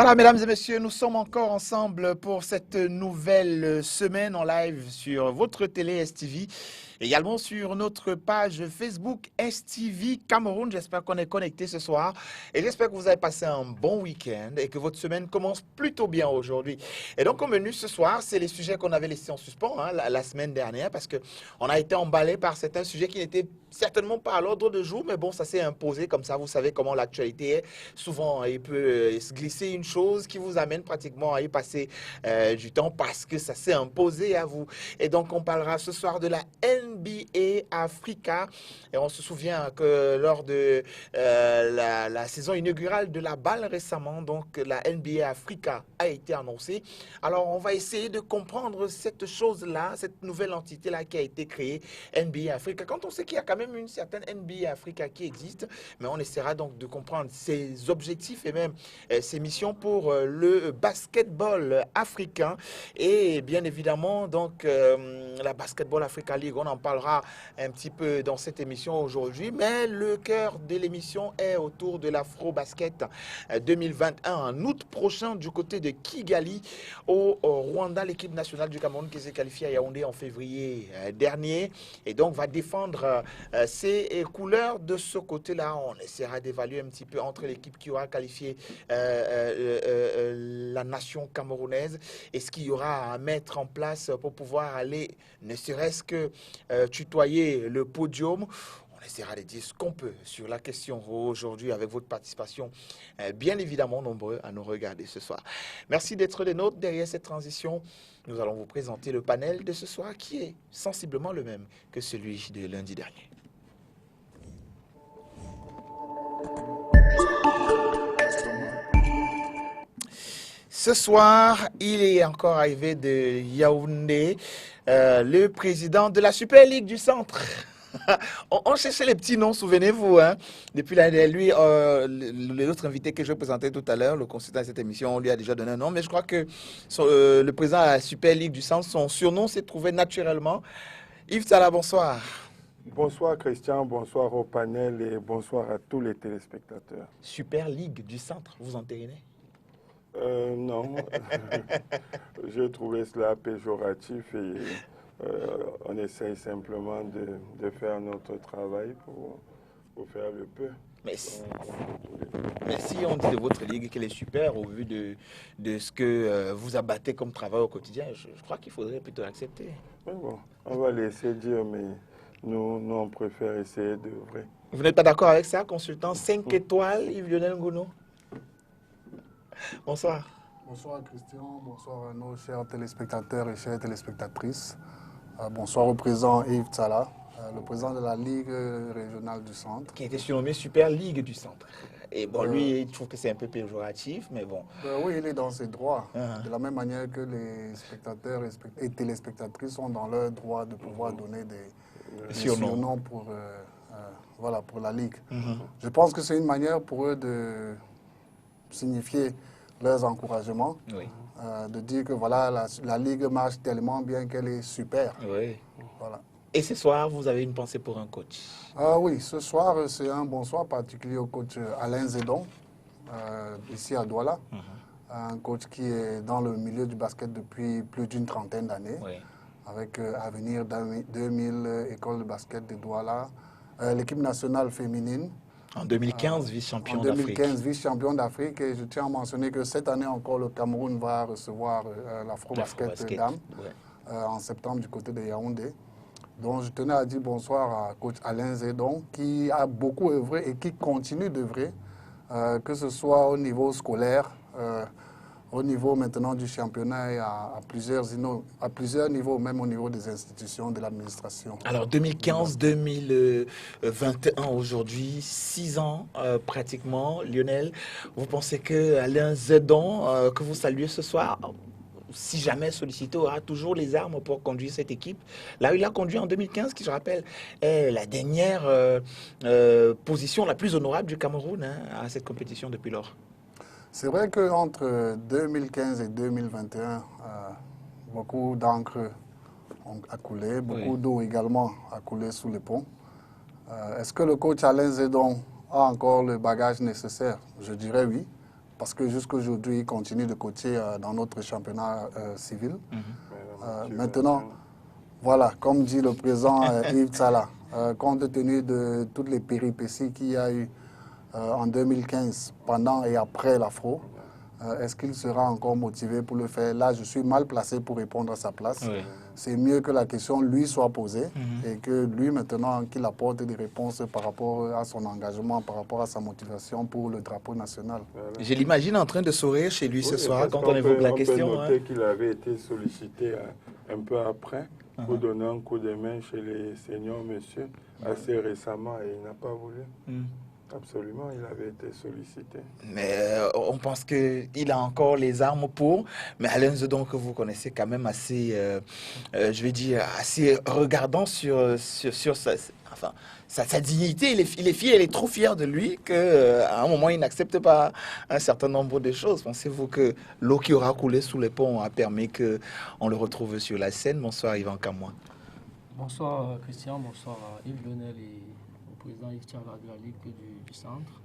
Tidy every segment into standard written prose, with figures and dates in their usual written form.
Voilà, mesdames et messieurs, nous sommes encore ensemble pour cette nouvelle semaine en live sur votre télé STV, également sur notre page Facebook STV Cameroun. J'espère qu'on est connecté ce soir et j'espère que vous avez passé un bon week-end et que votre semaine commence plutôt bien aujourd'hui. Et donc, au menu ce soir, c'est les sujets qu'on avait laissés en suspens la semaine dernière parce qu'on a été emballé par certains sujets qui n'étaient certainement pas à l'ordre du jour, mais bon, ça s'est imposé comme ça. Vous savez comment l'actualité est. Souvent, il peut se glisser une chose qui vous amène pratiquement à y passer du temps parce que ça s'est imposé à vous. Et donc, on parlera ce soir de la NBA Africa. Et on se souvient que lors de la saison inaugurale de la balle récemment, donc la NBA Africa a été annoncée. Alors, on va essayer de comprendre cette chose-là, cette nouvelle entité-là qui a été créée, NBA Africa. Quand on sait qu'il y a quand même une certaine NBA Africa qui existe, mais on essaiera donc de comprendre ses objectifs et même ses missions pour le basketball africain et bien évidemment donc la Basketball Africa League. On en parlera un petit peu dans cette émission aujourd'hui, mais le cœur de l'émission est autour de l'Afro Basket 2021 en août prochain du côté de Kigali au Rwanda. L'équipe nationale du Cameroun qui s'est qualifiée à Yaoundé en février dernier et donc va défendre ses couleurs de ce côté-là. On essaiera d'évaluer un petit peu entre l'équipe qui aura qualifié la nation camerounaise et ce qu'il y aura à mettre en place pour pouvoir aller, ne serait-ce que tutoyer le podium. On essaiera de dire ce qu'on peut sur la question aujourd'hui avec votre participation, bien évidemment nombreux à nous regarder ce soir. Merci d'être des nôtres. Derrière cette transition, nous allons vous présenter le panel de ce soir qui est sensiblement le même que celui de lundi dernier. Ce soir, il est encore arrivé de Yaoundé, le président de la Super Ligue du Centre. On cherchait les petits noms, souvenez-vous. Hein? Depuis lui, l'autre invité que je présentais tout à l'heure, le consultant de cette émission, on lui a déjà donné un nom. Mais je crois que le président de la Super Ligue du Centre, son surnom s'est trouvé naturellement. Yves Tala, bonsoir. Bonsoir Christian, bonsoir au panel et bonsoir à tous les téléspectateurs. Super Ligue du Centre, vous entérinez? Non, je trouvais cela péjoratif et on essaye simplement de faire notre travail pour faire le peu. Mais si on dit de votre ligue qu'elle est super au vu de ce que vous abattez comme travail au quotidien, je crois qu'il faudrait plutôt accepter. Mais bon, on va laisser dire, mais nous on préfère essayer d'œuvrer. Vous n'êtes pas d'accord avec ça, consultant 5 étoiles, Yves-Lionel Ngouno? Bonsoir. Bonsoir Christian, bonsoir à nos chers téléspectateurs et chères téléspectatrices. Bonsoir au président Yves Tsala, le président de la Ligue régionale du Centre. Qui a été surnommé Super Ligue du Centre. Et bon, lui, il trouve que c'est un peu péjoratif, mais bon. Oui, il est dans ses droits. De la même manière que les spectateurs et téléspectatrices sont dans leur droit de pouvoir donner des surnoms pour, voilà, pour la Ligue. Je pense que c'est une manière pour eux de signifier leurs encouragements, de dire que voilà, la Ligue marche tellement bien qu'elle est super. Oui. Voilà. Et ce soir, vous avez une pensée pour un coach? Oui, ce soir, c'est un bonsoir particulier au coach Alain Zedon, ici à Douala. Un coach qui est dans le milieu du basket depuis plus d'une trentaine d'années, avec Avenir 2000, école de basket de Douala, l'équipe nationale féminine. En 2015, vice-champion d'Afrique. En 2015, vice-champion d'Afrique. Et je tiens à mentionner que cette année encore, le Cameroun va recevoir l'Afro-Basket Dames en septembre du côté de Yaoundé. Donc je tenais à dire bonsoir à coach Alain Zedon, qui a beaucoup œuvré et qui continue d'œuvrer, que ce soit au niveau scolaire, au niveau maintenant du championnat et à plusieurs niveaux, même au niveau des institutions de l'administration. Alors 2015-2021 aujourd'hui, 6 ans pratiquement. Lionel, vous pensez que Alain Zedon, que vous saluez ce soir, si jamais sollicité, aura toujours les armes pour conduire cette équipe? Là, il a conduit en 2015, qui je rappelle est la dernière position la plus honorable du Cameroun à cette compétition depuis lors. C'est vrai qu'entre 2015 et 2021, beaucoup d'encre a coulé, beaucoup d'eau également a coulé sous les ponts. Est-ce que le coach Alain Zedon a encore le bagage nécessaire? Je dirais oui. parce que jusqu'à aujourd'hui, il continue de coacher dans notre championnat civil. Maintenant, voilà, comme dit le président Yves Tsala, compte tenu de toutes les péripéties qu'il y a eu en 2015, pendant et après l'Afro, est-ce qu'il sera encore motivé pour le faire? Là, je suis mal placé pour répondre à sa place. Oui. C'est mieux que la question lui soit posée et que lui, maintenant, qu'il apporte des réponses par rapport à son engagement, par rapport à sa motivation pour le drapeau national. Voilà. Je l'imagine en train de sourire chez lui ce soir quand on évoque la question. On peut noter qu'il avait été sollicité un peu après pour donner un coup de main chez les seniors messieurs assez récemment et il n'a pas voulu. Absolument, il avait été sollicité. Mais on pense qu'il a encore les armes pour. Mais Alain Zedon, que vous connaissez quand même assez, je vais dire, assez regardant sur sa dignité. Il est fier, il est trop fier de lui qu'à un moment, il n'accepte pas un certain nombre de choses. Pensez-vous que l'eau qui aura coulé sous les ponts a permis qu'on le retrouve sur la scène? Bonsoir Yvan Kamoin. Bonsoir Christian, bonsoir Yves Lionel et président Yves Tchala de la Ligue du Centre.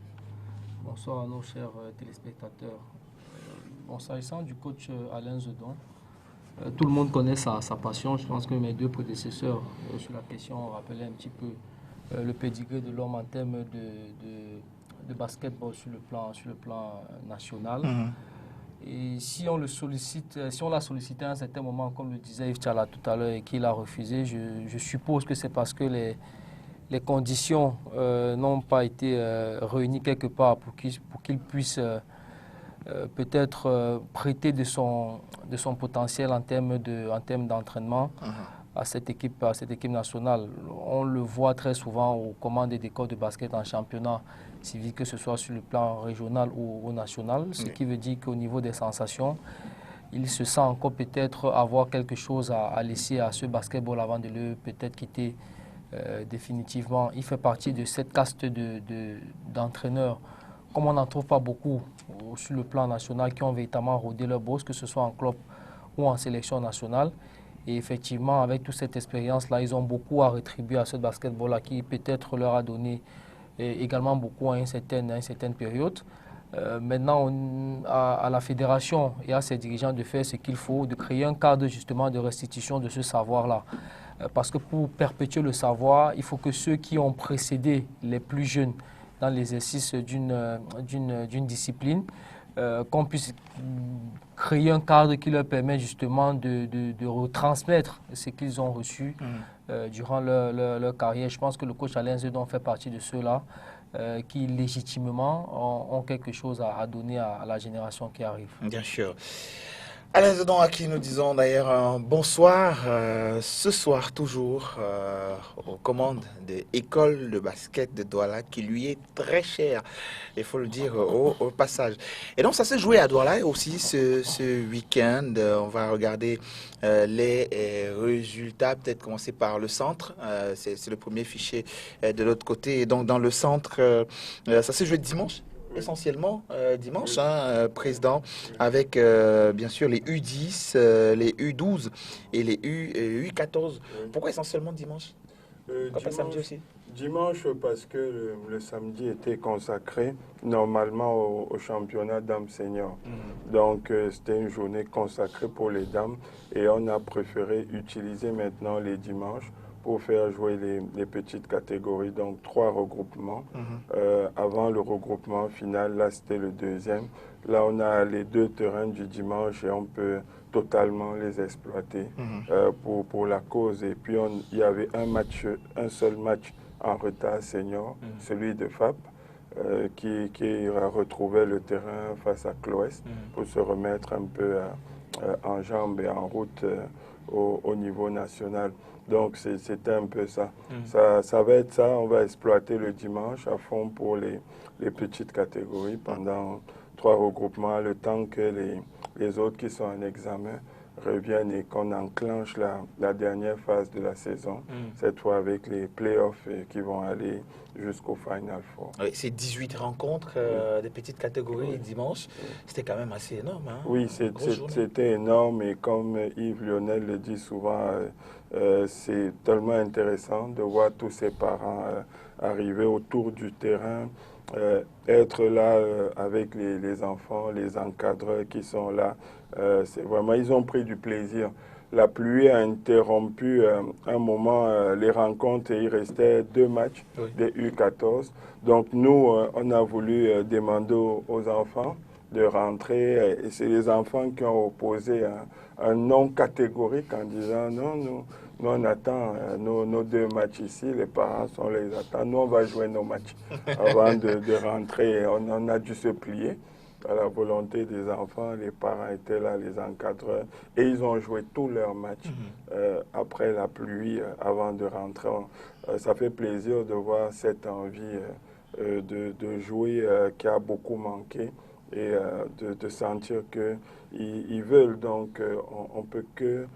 Bonsoir à nos chers téléspectateurs. Bon, s'agissant du coach Alain Zedon, tout le monde connaît sa passion. Je pense que mes deux prédécesseurs sur la question ont rappelé un petit peu le pédigré de l'homme en termes de basketball sur le plan national. Et si on le sollicite, si on l'a sollicité à un certain moment, comme le disait Yves Tchala tout à l'heure, et qu'il a refusé, je suppose que c'est parce que les conditions n'ont pas été réunies quelque part pour qu'il puisse peut-être prêter de son potentiel en termes d'entraînement à cette équipe nationale. On le voit très souvent aux commandes des corps de basket en championnat civil, que ce soit sur le plan régional ou national, ce qui veut dire qu'au niveau des sensations, il se sent encore peut-être avoir quelque chose à laisser à ce basketball avant de le peut-être quitter définitivement. Il fait partie de cette caste d'entraîneurs, comme on n'en trouve pas beaucoup sur le plan national, qui ont véritablement rodé leur boss, que ce soit en club ou en sélection nationale. Et effectivement, avec toute cette expérience-là, ils ont beaucoup à rétribuer à ce basketball-là, qui peut-être leur a donné également beaucoup à une certaine période. Maintenant, à la fédération et à ses dirigeants de faire ce qu'il faut, de créer un cadre justement de restitution de ce savoir-là. Parce que pour perpétuer le savoir, il faut que ceux qui ont précédé les plus jeunes dans l'exercice d'une discipline, qu'on puisse créer un cadre qui leur permet justement de retransmettre ce qu'ils ont reçu durant leur carrière. Je pense que le coach Alain Zedon fait partie de ceux-là qui légitimement ont quelque chose à donner à la génération qui arrive. Bien sûr. Alain Zedon, à qui nous disons d'ailleurs un bonsoir, ce soir toujours, aux commandes de l'école de basket de Douala, qui lui est très chère, il faut le dire au passage. Et donc ça s'est joué à Douala aussi ce week-end. On va regarder les résultats, peut-être commencer par le centre, c'est le premier fichier de l'autre côté. Et donc dans le centre, ça s'est joué dimanche. Essentiellement dimanche, président, avec bien sûr les U10, les U12 et les U14. Pourquoi essentiellement dimanche? Pas samedi aussi? Dimanche parce que le samedi était consacré normalement au championnat dames seniors. Donc c'était une journée consacrée pour les dames et on a préféré utiliser maintenant les dimanches pour faire jouer les petites catégories, donc 3 regroupements. Avant le regroupement final, là c'était le deuxième. Là on a les 2 terrains du dimanche et on peut totalement les exploiter pour la cause. Et puis il y avait un seul match en retard senior, celui de FAP, qui retrouvait le terrain face à Cloès pour se remettre un peu en jambes et en route au niveau national. Donc c'était un peu ça. Ça va être ça, on va exploiter le dimanche à fond pour les petites catégories pendant 3 regroupements, le temps que les autres qui sont en examen reviennent et qu'on enclenche la dernière phase de la saison, cette fois avec les playoffs qui vont aller jusqu'au Final Four. Oui, c'est 18 rencontres des petites catégories dimanche. C'était quand même assez énorme. Hein? Oui, c'était énorme et comme Yves Lionel le dit souvent, c'est tellement intéressant de voir tous ces parents arriver autour du terrain être là avec les enfants, les encadreurs qui sont là, c'est vraiment, ils ont pris du plaisir. La pluie a interrompu un moment les rencontres et il restait 2 matchs des U14. Donc nous, on a voulu demander aux enfants de rentrer et c'est les enfants qui ont opposé un non catégorique en disant non, nous on attend nos 2 matchs ici, les parents sont là, ils attendent, nous on va jouer nos matchs avant de rentrer. On a dû se plier à la volonté des enfants, les parents étaient là, les encadreurs, et ils ont joué tous leurs matchs après la pluie, avant de rentrer. Ça fait plaisir de voir cette envie de jouer qui a beaucoup manqué et de sentir qu'ils veulent. Donc on ne peut que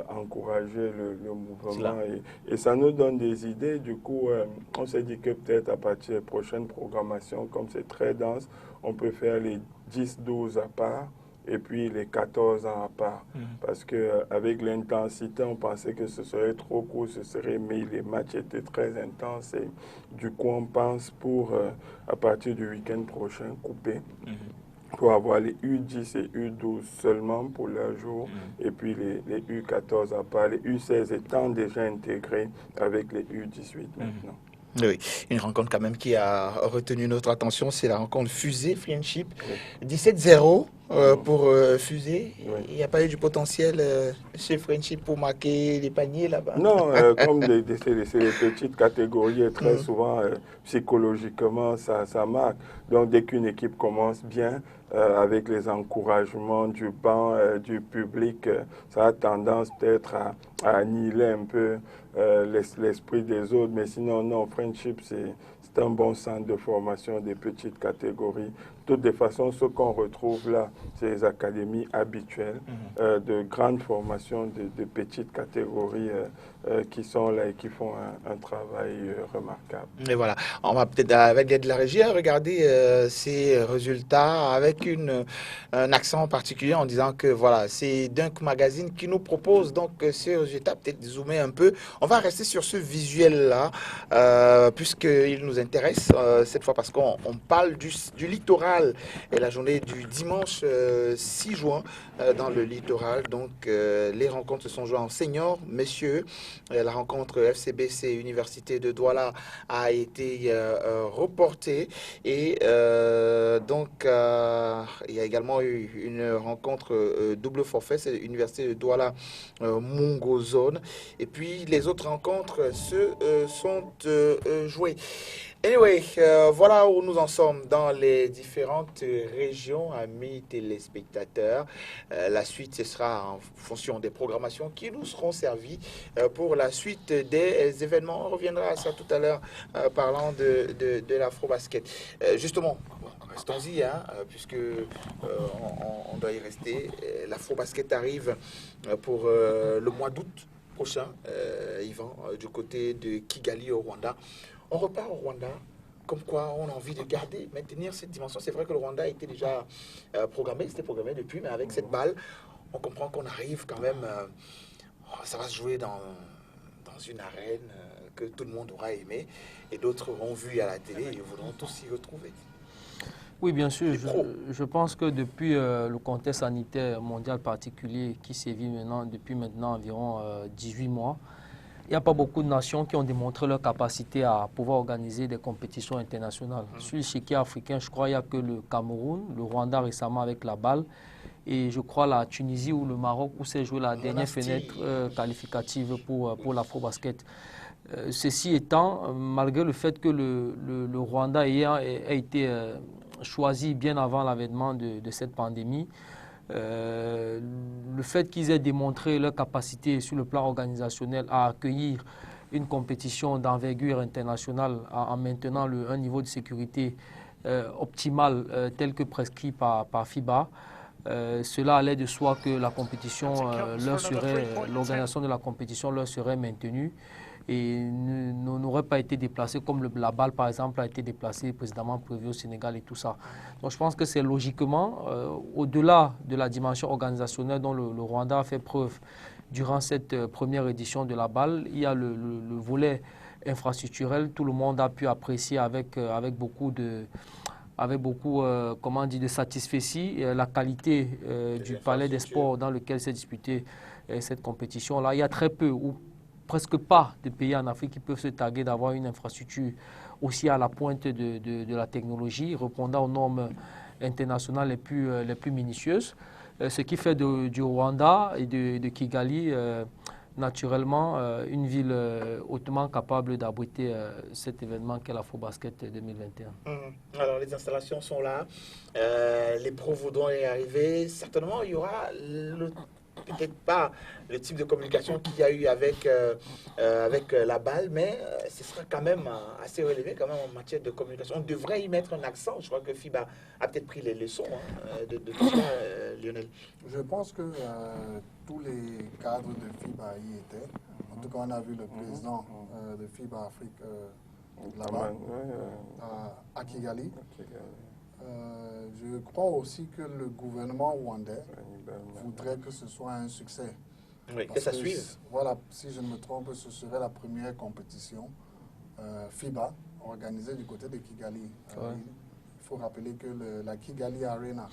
encourager le mouvement et ça nous donne des idées. Du coup, on s'est dit que peut-être à partir des prochaines programmations, comme c'est très dense, on peut faire les 10-12 à part et puis les 14 ans à part. Parce qu'avec l'intensité, on pensait que ce serait trop court, mais les matchs étaient très intenses. Et du coup, on pense pour, à partir du week-end prochain, couper. Pour avoir les U10 et U12 seulement pour leur jour, et puis les U14 à part, les U16 étant déjà intégrés avec les U18 maintenant. Oui, une rencontre quand même qui a retenu notre attention, c'est la rencontre Fusée Friendship. 17-0 pour Fusée. Il n'y a pas eu du potentiel chez Friendship pour marquer les paniers là-bas? Non, comme c'est les petites catégories, et très souvent, psychologiquement, ça marque. Donc, dès qu'une équipe commence bien, avec les encouragements du banc, du public, ça a tendance peut-être à annihiler un peu l'esprit des autres. Mais sinon, non, Friendship, c'est un bon centre de formation des petites catégories. De toutes les façons, ce qu'on retrouve là, c'est les académies habituelles de grande formation de petites catégories qui sont là et qui font un travail remarquable. Et voilà, on va peut-être, avec l'aide de la régie, regarder ces résultats avec un accent particulier en disant que voilà, c'est Dunk Magazine qui nous propose donc ces résultats, peut-être zoomer un peu. On va rester sur ce visuel-là, puisqu'il nous intéresse cette fois parce qu'on parle du littoral et la journée du dimanche 6 juin dans le littoral. Donc les rencontres se sont jouées en senior, messieurs. La rencontre FCBC Université de Douala a été reportée et donc il y a également eu une rencontre double forfait, c'est l'Université de Douala Mungo Zone. Et puis les autres rencontres se sont jouées. Anyway, voilà où nous en sommes dans les différentes régions, amis téléspectateurs. La suite, ce sera en fonction des programmations qui nous seront servies pour la suite des événements. On reviendra à ça tout à l'heure, parlant de l'Afro-Basket. Justement, restons-y, puisque on doit y rester. L'Afro-Basket arrive pour le mois d'août prochain, Yvan, du côté de Kigali au Rwanda. On repart au Rwanda, comme quoi on a envie de garder, maintenir cette dimension. C'est vrai que le Rwanda a été déjà programmé, c'était programmé depuis, mais avec cette balle, on comprend qu'on arrive quand même, ça va se jouer dans une arène que tout le monde aura aimé, et d'autres auront vu à la télé et voudront tous s'y retrouver. Oui, bien sûr. Je pense que depuis le contexte sanitaire mondial particulier qui sévit depuis maintenant environ 18 mois, il n'y a pas beaucoup de nations qui ont démontré leur capacité à pouvoir organiser des compétitions internationales. Sur l'échiquier africain, je crois qu'il n'y a que le Cameroun, le Rwanda récemment avec la balle, et je crois la Tunisie ou le Maroc où s'est jouée la dernière fenêtre qualificative pour l'Afro-Basket. Ceci étant, malgré le fait que le Rwanda a été choisi bien avant l'avènement de cette pandémie, le fait qu'ils aient démontré leur capacité sur le plan organisationnel à accueillir une compétition d'envergure internationale en maintenant un niveau de sécurité optimal tel que prescrit par FIBA, cela allait de soi que la compétition l'organisation de la compétition leur serait maintenue et n'aurait pas été déplacée comme la balle par exemple a été déplacée précédemment prévue au Sénégal et tout ça. Donc je pense que c'est logiquement, au-delà de la dimension organisationnelle dont le Rwanda a fait preuve durant cette première édition de la balle, il y a le volet infrastructurelle, tout le monde a pu apprécier avec beaucoup comment dire, de satisfecit la qualité du palais des sports dans lequel s'est disputée cette compétition-là. Il y a très peu ou presque pas de pays en Afrique qui peuvent se targuer d'avoir une infrastructure aussi à la pointe de la technologie, répondant aux normes internationales les plus minutieuses. Ce qui fait du Rwanda et de Kigali naturellement une ville hautement capable d'abriter cet événement qu'est l'Afrobasket 2021. Alors les installations sont là, les pros voudront y arriver. Certainement, il y aura peut-être pas le type de communication qu'il y a eu avec la balle, mais ce sera quand même assez relevé quand même en matière de communication. On devrait y mettre un accent. Je crois que FIBA a peut-être pris les leçons de tout ça, Lionel. Je pense que tous les cadres de FIBA y étaient. En tout cas, on a vu le président de FIBA Afrique là-bas, à Kigali. Je crois aussi que le gouvernement rwandais voudrait que ce soit un succès. Oui, que ça suive. Voilà, si je ne me trompe, ce serait la première compétition FIBA organisée du côté de Kigali. Il faut rappeler que la Kigali Arena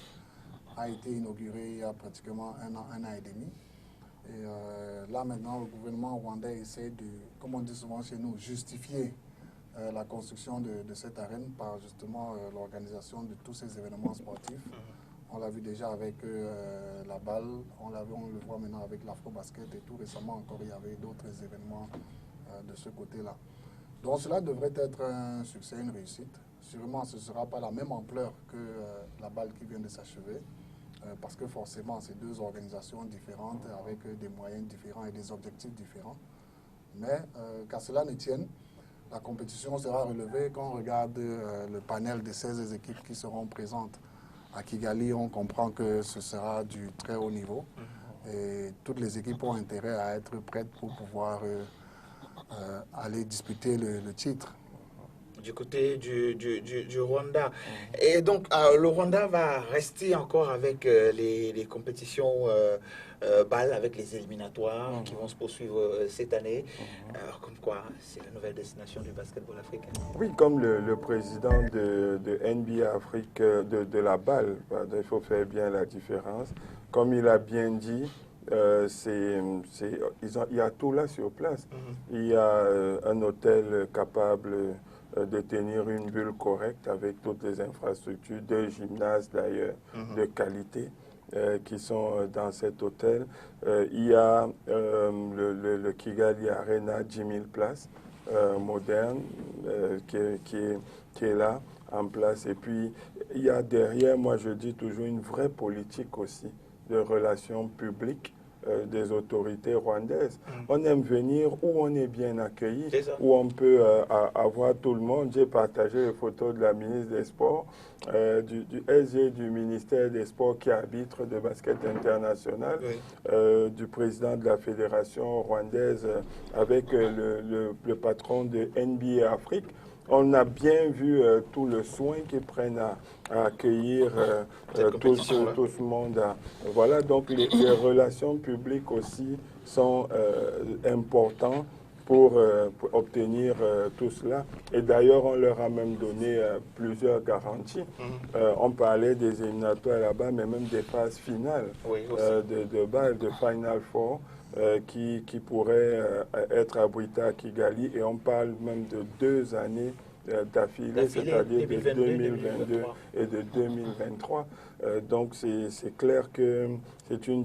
a été inaugurée il y a pratiquement un an et demi. Et là maintenant, le gouvernement rwandais essaie de, comme on dit souvent chez nous, justifier la construction de cette arène par justement l'organisation de tous ces événements sportifs. On l'a vu déjà avec la balle, on le voit maintenant avec l'Afrobasket et tout récemment encore il y avait d'autres événements de ce côté-là. Donc cela devrait être un succès, une réussite. Sûrement ce ne sera pas la même ampleur que la balle qui vient de s'achever parce que forcément c'est deux organisations différentes avec des moyens différents et des objectifs différents. Mais qu'à cela ne tienne, la compétition sera relevée. Quand on regarde le panel des 16 équipes qui seront présentes à Kigali, on comprend que ce sera du très haut niveau. Et toutes les équipes ont intérêt à être prêtes pour pouvoir aller disputer le titre. Du côté du Rwanda. Et donc, le Rwanda va rester encore avec les compétitions balles, avec les éliminatoires qui vont se poursuivre cette année. Comme quoi, c'est la nouvelle destination du basketball africain. Oui, comme le président de NBA Afrique, de la balle, il faut faire bien la différence. Comme il a bien dit, il y a tout là sur place. Il y a un hôtel capable de tenir une bulle correcte avec toutes les infrastructures, 2 gymnases d'ailleurs de qualité qui sont dans cet hôtel. Il y a le Kigali Arena, 10 000 places moderne qui est là en place. Et puis il y a derrière, moi je dis toujours, une vraie politique aussi de relations publiques des autorités rwandaises. On aime venir où on est bien accueilli, où on peut avoir tout le monde. J'ai partagé les photos de la ministre des Sports, du SG du ministère des Sports qui arbitre de basket international, du président de la fédération rwandaise avec le patron de NBA Afrique. On a bien vu tout le soin qu'ils prennent à accueillir tout ce monde. Voilà, donc les relations publiques aussi sont importantes pour obtenir tout cela. Et d'ailleurs, on leur a même donné plusieurs garanties. On parlait des éliminatoires là-bas, mais même des phases finales de Final Four. Qui pourrait être abrité à Kigali, et on parle même de 2 années d'affilée, c'est-à-dire de 2022 et de 2023. Donc c'est clair que c'est une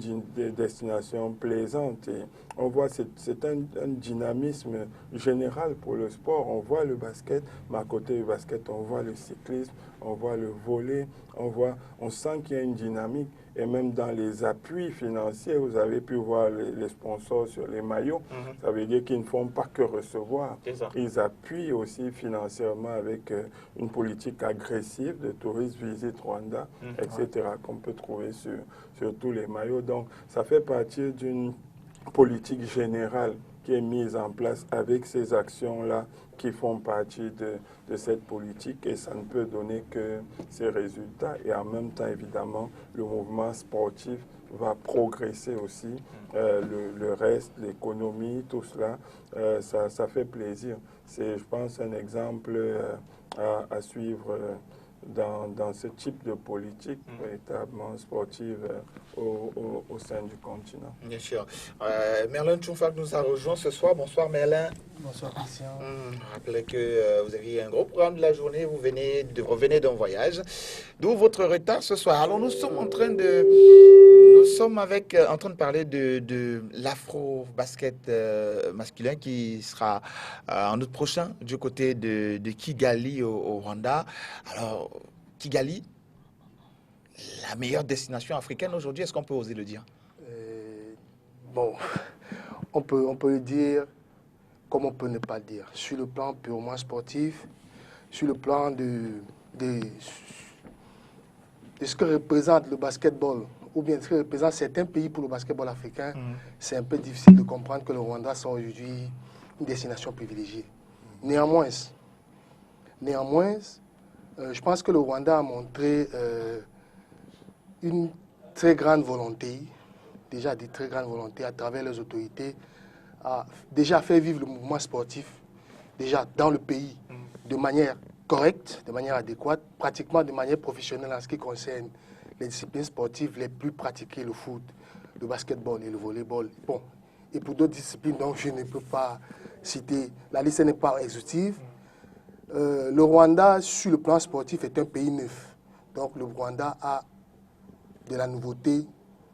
destination plaisante et on voit c'est un dynamisme général pour le sport. On voit le basket, mais à côté du basket, on voit le cyclisme, on voit le volley, on sent qu'il y a une dynamique. Et même dans les appuis financiers, vous avez pu voir les sponsors sur les maillots. Ça veut dire qu'ils ne font pas que recevoir. Ils appuient aussi financièrement avec une politique agressive de tourisme Visite Rwanda, etc., qu'on peut trouver sur tous les maillots. Donc, ça fait partie d'une politique générale qui est mise en place avec ces actions-là qui font partie de cette politique et ça ne peut donner que ces résultats. Et en même temps, évidemment, le mouvement sportif va progresser aussi. Le reste, l'économie, tout cela, ça fait plaisir. C'est, je pense, un exemple à suivre dans ce type de politique véritablement sportive au sein du continent. Bien sûr. Merlin Tchoufak nous a rejoint ce soir. Bonsoir Merlin. Bonsoir Christian. Rappelez que vous aviez un gros programme de la journée, vous revenez d'un voyage. D'où votre retard ce soir. Alors nous sommes en train de parler de l'afro-basket masculin qui sera en août prochain du côté de Kigali au Rwanda. Alors, Kigali, la meilleure destination africaine aujourd'hui, est-ce qu'on peut oser le dire? Bon, on peut le dire comme on peut ne pas le dire. Sur le plan purement sportif, sur le plan de ce que représente le basketball, ou bien ce que représente certains pays pour le basketball africain, c'est un peu difficile de comprendre que le Rwanda soit aujourd'hui une destination privilégiée. Néanmoins, je pense que le Rwanda a montré une très grande volonté, déjà des très grandes volontés à travers les autorités, a déjà fait vivre le mouvement sportif, déjà dans le pays, de manière correcte, de manière adéquate, pratiquement de manière professionnelle en ce qui concerne les disciplines sportives les plus pratiquées, le foot, le basketball et le volleyball. Bon, et pour d'autres disciplines dont je ne peux pas citer, la liste n'est pas exhaustive. Le Rwanda, sur le plan sportif, est un pays neuf. Donc le Rwanda a de la nouveauté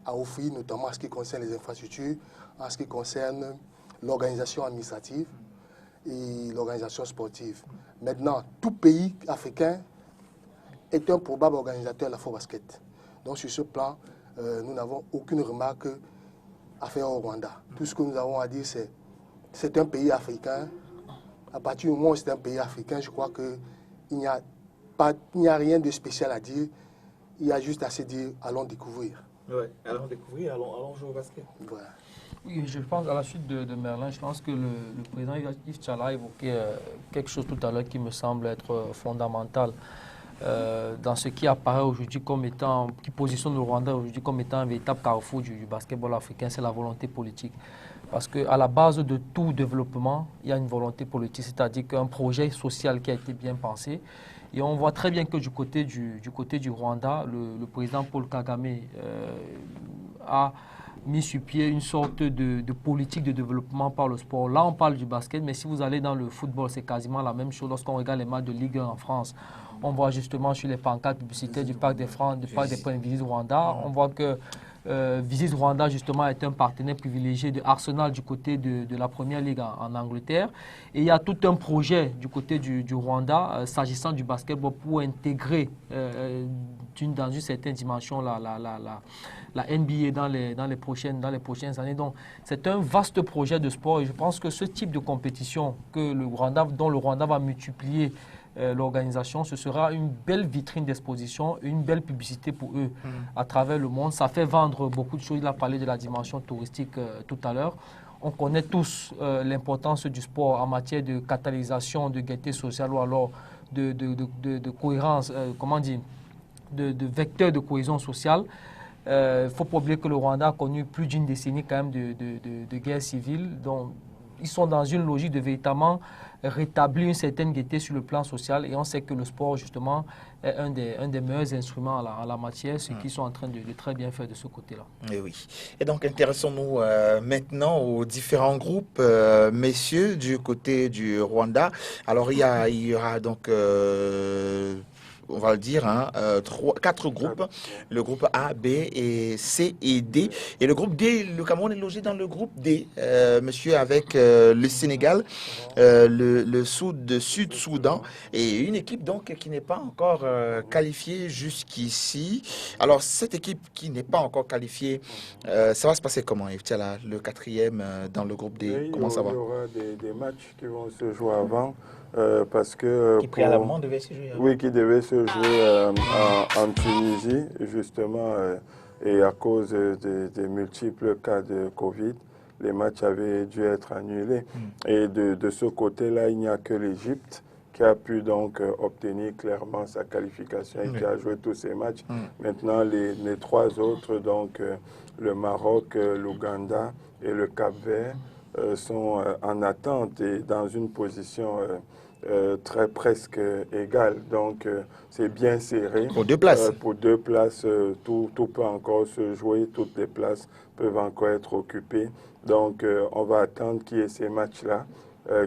à offrir, notamment en ce qui concerne les infrastructures, en ce qui concerne l'organisation administrative et l'organisation sportive. Maintenant, tout pays africain est un probable organisateur de l'afro-basket. Donc sur ce plan, nous n'avons aucune remarque à faire au Rwanda. Tout ce que nous avons à dire, c'est un pays africain. À partir du moment où c'est un pays africain, je crois qu'il n'y a rien de spécial à dire. Il y a juste à se dire, allons découvrir. Oui, allons découvrir, allons jouer au basket. Voilà. Oui, je pense, à la suite de Merlin, je pense que le président Yves Tchala a évoqué quelque chose tout à l'heure qui me semble être fondamental dans ce qui apparaît aujourd'hui comme étant, qui positionne le Rwanda aujourd'hui comme étant un véritable carrefour du basketball africain, c'est la volonté politique. Parce qu'à la base de tout développement, il y a une volonté politique, c'est-à-dire qu'un projet social qui a été bien pensé. Et on voit très bien que du côté du Rwanda, le président Paul Kagame a mis sur pied une sorte de politique de développement par le sport. Là, on parle du basket, mais si vous allez dans le football, c'est quasiment la même chose. Lorsqu'on regarde les matchs de Ligue 1 en France, on voit justement sur les pancartes publicitaires du Parc des Princes Visite Rwanda, on voit que Visite Rwanda, justement, est un partenaire privilégié de Arsenal du côté de la Première Ligue en Angleterre. Et il y a tout un projet du côté du Rwanda, s'agissant du basketball, pour intégrer dans une certaine dimension la NBA dans les prochaines années. Donc, c'est un vaste projet de sport et je pense que ce type de compétition dont le Rwanda va multiplier l'organisation, ce sera une belle vitrine d'exposition, une belle publicité pour eux à travers le monde. Ça fait vendre beaucoup de choses. Il a parlé de la dimension touristique tout à l'heure. On connaît tous l'importance du sport en matière de catalysation, de gaieté sociale ou alors de cohérence, de vecteur de cohésion sociale. Il ne faut pas oublier que le Rwanda a connu plus d'une décennie quand même de guerre civile. Donc, ils sont dans une logique de véritablement rétablir une certaine gaieté sur le plan social et on sait que le sport justement est un des meilleurs instruments en la matière, ce qu'ils sont en train de très bien faire de ce côté-là. Et oui. Et donc intéressons-nous maintenant aux différents groupes, messieurs, du côté du Rwanda. Alors il y aura donc on va le dire, 4 groupes, le groupe A, B, et C et D. Et le groupe D, le Cameroun est logé dans le groupe D, monsieur, avec le Sénégal, le Sud-Soudan, et une équipe donc qui n'est pas encore qualifiée jusqu'ici. Alors cette équipe qui n'est pas encore qualifiée, ça va se passer comment, Yves Tchala, le 4e dans le groupe D, comment ça va? Il y aura des matchs qui vont se jouer avant. Parce que qui préalablement devait se jouer. Oui, qui devait se jouer en Tunisie, justement, et à cause des multiples cas de Covid, les matchs avaient dû être annulés. Et de ce côté-là, il n'y a que l'Égypte qui a pu donc obtenir clairement sa qualification et qui a joué tous ces matchs. Maintenant, les 3 autres, donc le Maroc, l'Ouganda et le Cap-Vert, sont en attente et dans une position très presque égale. Donc, c'est bien serré. Pour 2 places. Pour 2 places, tout peut encore se jouer. Toutes les places peuvent encore être occupées. Donc, on va attendre qu'il y ait ces matchs-là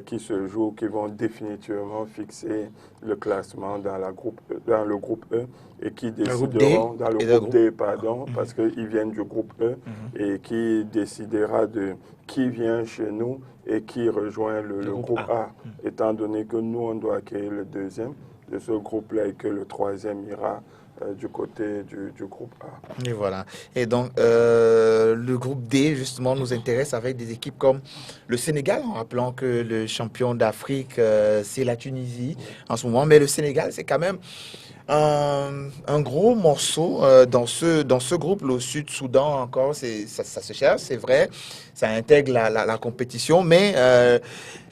qui se jouent, qui vont définitivement fixer le classement dans le groupe E et qui décideront dans le groupe D, pardon, parce qu'ils viennent du groupe E et qui décidera de qui vient chez nous et qui rejoint le groupe A, étant donné que nous, on doit accueillir le deuxième de ce groupe-là et que le troisième ira du côté du groupe A. Et voilà. Et donc, le groupe D, justement, nous intéresse avec des équipes comme le Sénégal, en rappelant que le champion d'Afrique, c'est la Tunisie en ce moment. Mais le Sénégal, c'est quand même un gros morceau dans ce groupe. Le Sud-Soudan, encore, ça se cherche, c'est vrai. Ça intègre la compétition. Mais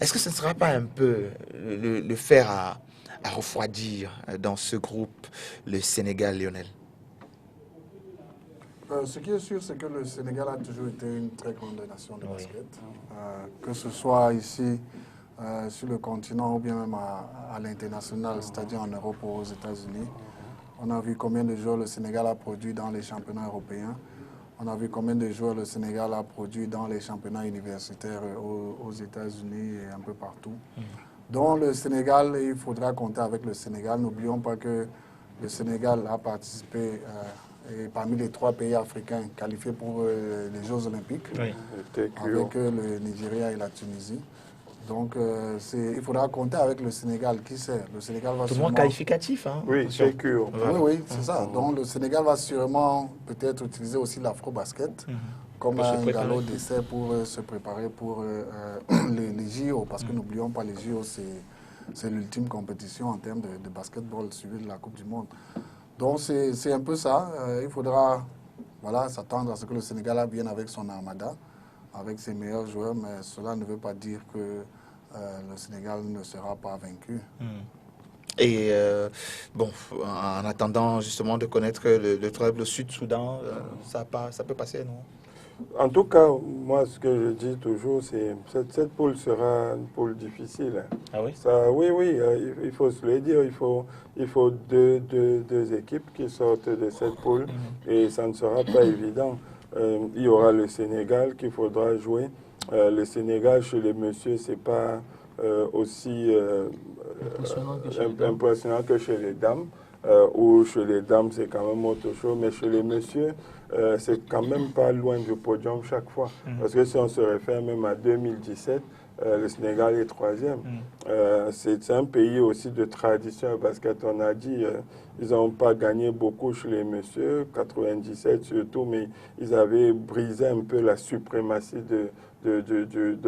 est-ce que ce ne sera pas un peu le fer à refroidir dans ce groupe le Sénégal, Lionel? Ce qui est sûr, c'est que le Sénégal a toujours été une très grande nation de basket. Que ce soit ici, sur le continent, ou bien même à l'international, c'est-à-dire en Europe ou aux États-Unis. On a vu combien de joueurs le Sénégal a produit dans les championnats européens. On a vu combien de joueurs le Sénégal a produit dans les championnats universitaires aux États-Unis et un peu partout. Donc le Sénégal, il faudra compter avec le Sénégal. N'oublions pas que le Sénégal a participé parmi les 3 pays africains qualifiés pour les Jeux Olympiques, avec le Nigeria et la Tunisie. Donc il faudra compter avec le Sénégal. Qui sait, le Sénégal va sûrement qualificatif, hein? Oui, c'est sûr. Oui, c'est ça. Donc le Sénégal va sûrement peut-être utiliser aussi l'afro-basket comme un galop d'essai pour se préparer pour les JO, parce que n'oublions pas, les JO, c'est l'ultime compétition en termes de basketball suivi de la Coupe du Monde. Donc c'est un peu ça. Il faudra s'attendre à ce que le Sénégal vienne avec son armada, avec ses meilleurs joueurs, mais cela ne veut pas dire que le Sénégal ne sera pas vaincu. Et bon, en attendant justement de connaître le Sud-Soudan, ça peut passer, non? En tout cas, moi, ce que je dis toujours, c'est que cette poule sera une poule difficile. Ah oui? Oui, il faut se le dire. Il faut deux équipes qui sortent de cette poule et ça ne sera pas évident. Il y aura le Sénégal qu'il faudra jouer. Le Sénégal, chez les messieurs, ce n'est pas aussi impressionnant que chez les dames. Ou chez les dames, c'est quand même autre chose. Mais chez les messieurs, c'est quand même pas loin du podium chaque fois. Parce que si on se réfère même à 2017, le Sénégal est 3e. C'est un pays aussi de tradition parce qu'on a dit, ils n'ont pas gagné beaucoup chez les messieurs, 97 surtout, mais ils avaient brisé un peu la suprématie de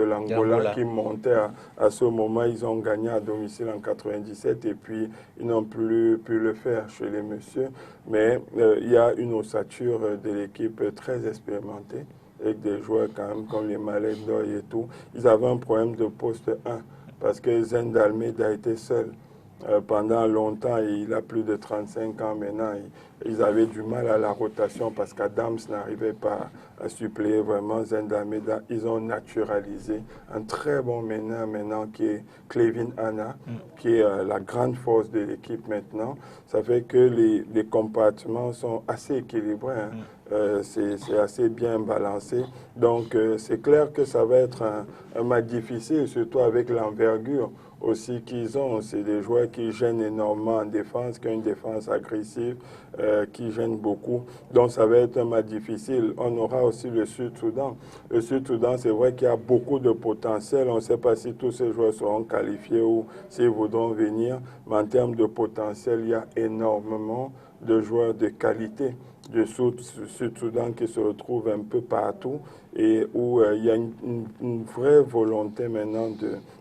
l'Angola qui montait à ce moment. Ils ont gagné à domicile en 97 et puis ils n'ont plus pu le faire chez les messieurs. Mais il y a une ossature de l'équipe très expérimentée avec des joueurs quand même comme les Malek Ndoye et tout. Ils avaient un problème de poste 1 parce que Zend Almeida était seul. Pendant longtemps, il a plus de 35 ans maintenant. Ils avaient du mal à la rotation parce qu'Adams n'arrivait pas à suppléer vraiment Zend Almeida. Ils ont naturalisé un très bon meneur maintenant qui est Clevin Anna, qui est la grande force de l'équipe maintenant. Ça fait que les compartiments sont assez équilibrés. C'est assez bien balancé. Donc c'est clair que ça va être un match difficile, surtout avec l'envergure aussi qu'ils ont. C'est des joueurs qui gênent énormément en défense, qui ont une défense agressive, qui gênent beaucoup. Donc ça va être un match difficile. On aura aussi le Sud-Soudan. Le Sud-Soudan, c'est vrai qu'il y a beaucoup de potentiel. On ne sait pas si tous ces joueurs seront qualifiés ou s'ils voudront venir. Mais en termes de potentiel, il y a énormément de joueurs de qualité du Sud-Soudan qui se retrouvent un peu partout et où il y a une vraie volonté maintenant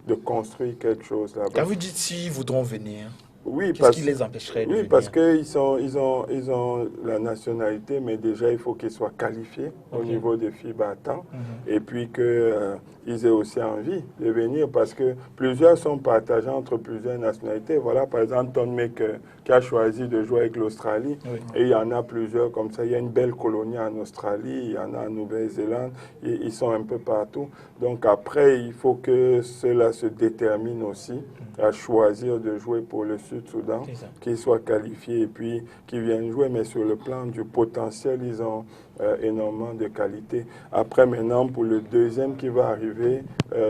de construire quelque chose là-bas. Quand vous dites s'ils voudront venir? Oui, qu'est-ce qui les empêcherait de venir? parce qu'ils ont la nationalité, mais déjà, il faut qu'ils soient qualifiés au niveau de FIBA à temps. Et puis qu'ils aient aussi envie de venir, parce que plusieurs sont partagés entre plusieurs nationalités. Voilà, par exemple, Ton Mec qui a choisi de jouer avec l'Australie. Et il y en a plusieurs comme ça. Il y a une belle colonie en Australie, il y en a en Nouvelle-Zélande. Ils sont un peu partout. Donc après, il faut que cela se détermine aussi à choisir de jouer pour le Sud-Soudan, qu'ils soient qualifiés et puis qu'ils viennent jouer. Mais sur le plan du potentiel, ils ont énormément de qualité. Après, maintenant, pour le deuxième qui va arriver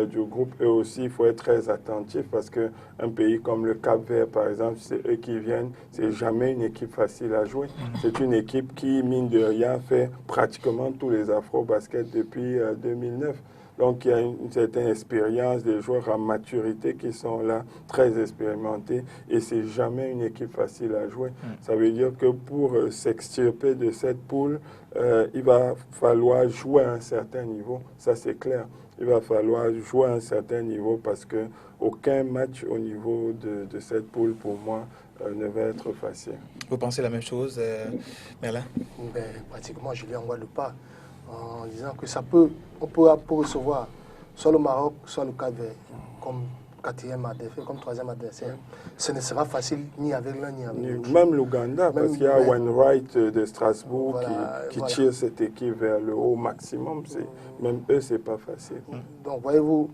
du groupe, eux aussi, il faut être très attentif parce qu'un pays comme le Cap-Vert, par exemple, c'est eux qui viennent, c'est jamais une équipe facile à jouer. C'est une équipe qui, mine de rien, fait pratiquement tous les afro-baskets depuis 2009. Donc, il y a une certaine expérience, des joueurs à maturité qui sont là, très expérimentés, et c'est jamais une équipe facile à jouer. Ça veut dire que pour s'extirper de cette poule, il va falloir jouer à un certain niveau, ça c'est clair. Il va falloir jouer à un certain niveau parce qu'aucun match au niveau de cette poule, pour moi, ne va être facile. Vous pensez la même chose, Merlin? Pratiquement, je lui envoie le pas en disant que on peut recevoir soit le Maroc, soit le Cap-Vert comme quatrième adversaire, comme troisième adversaire. Ce ne sera facile ni avec l'un ni avec l'autre. Même l'Ouganda, parce qu'il y a Wainwright de Strasbourg qui tire cette équipe vers le haut maximum. Même eux, ce n'est pas facile. Donc, voyez-vous,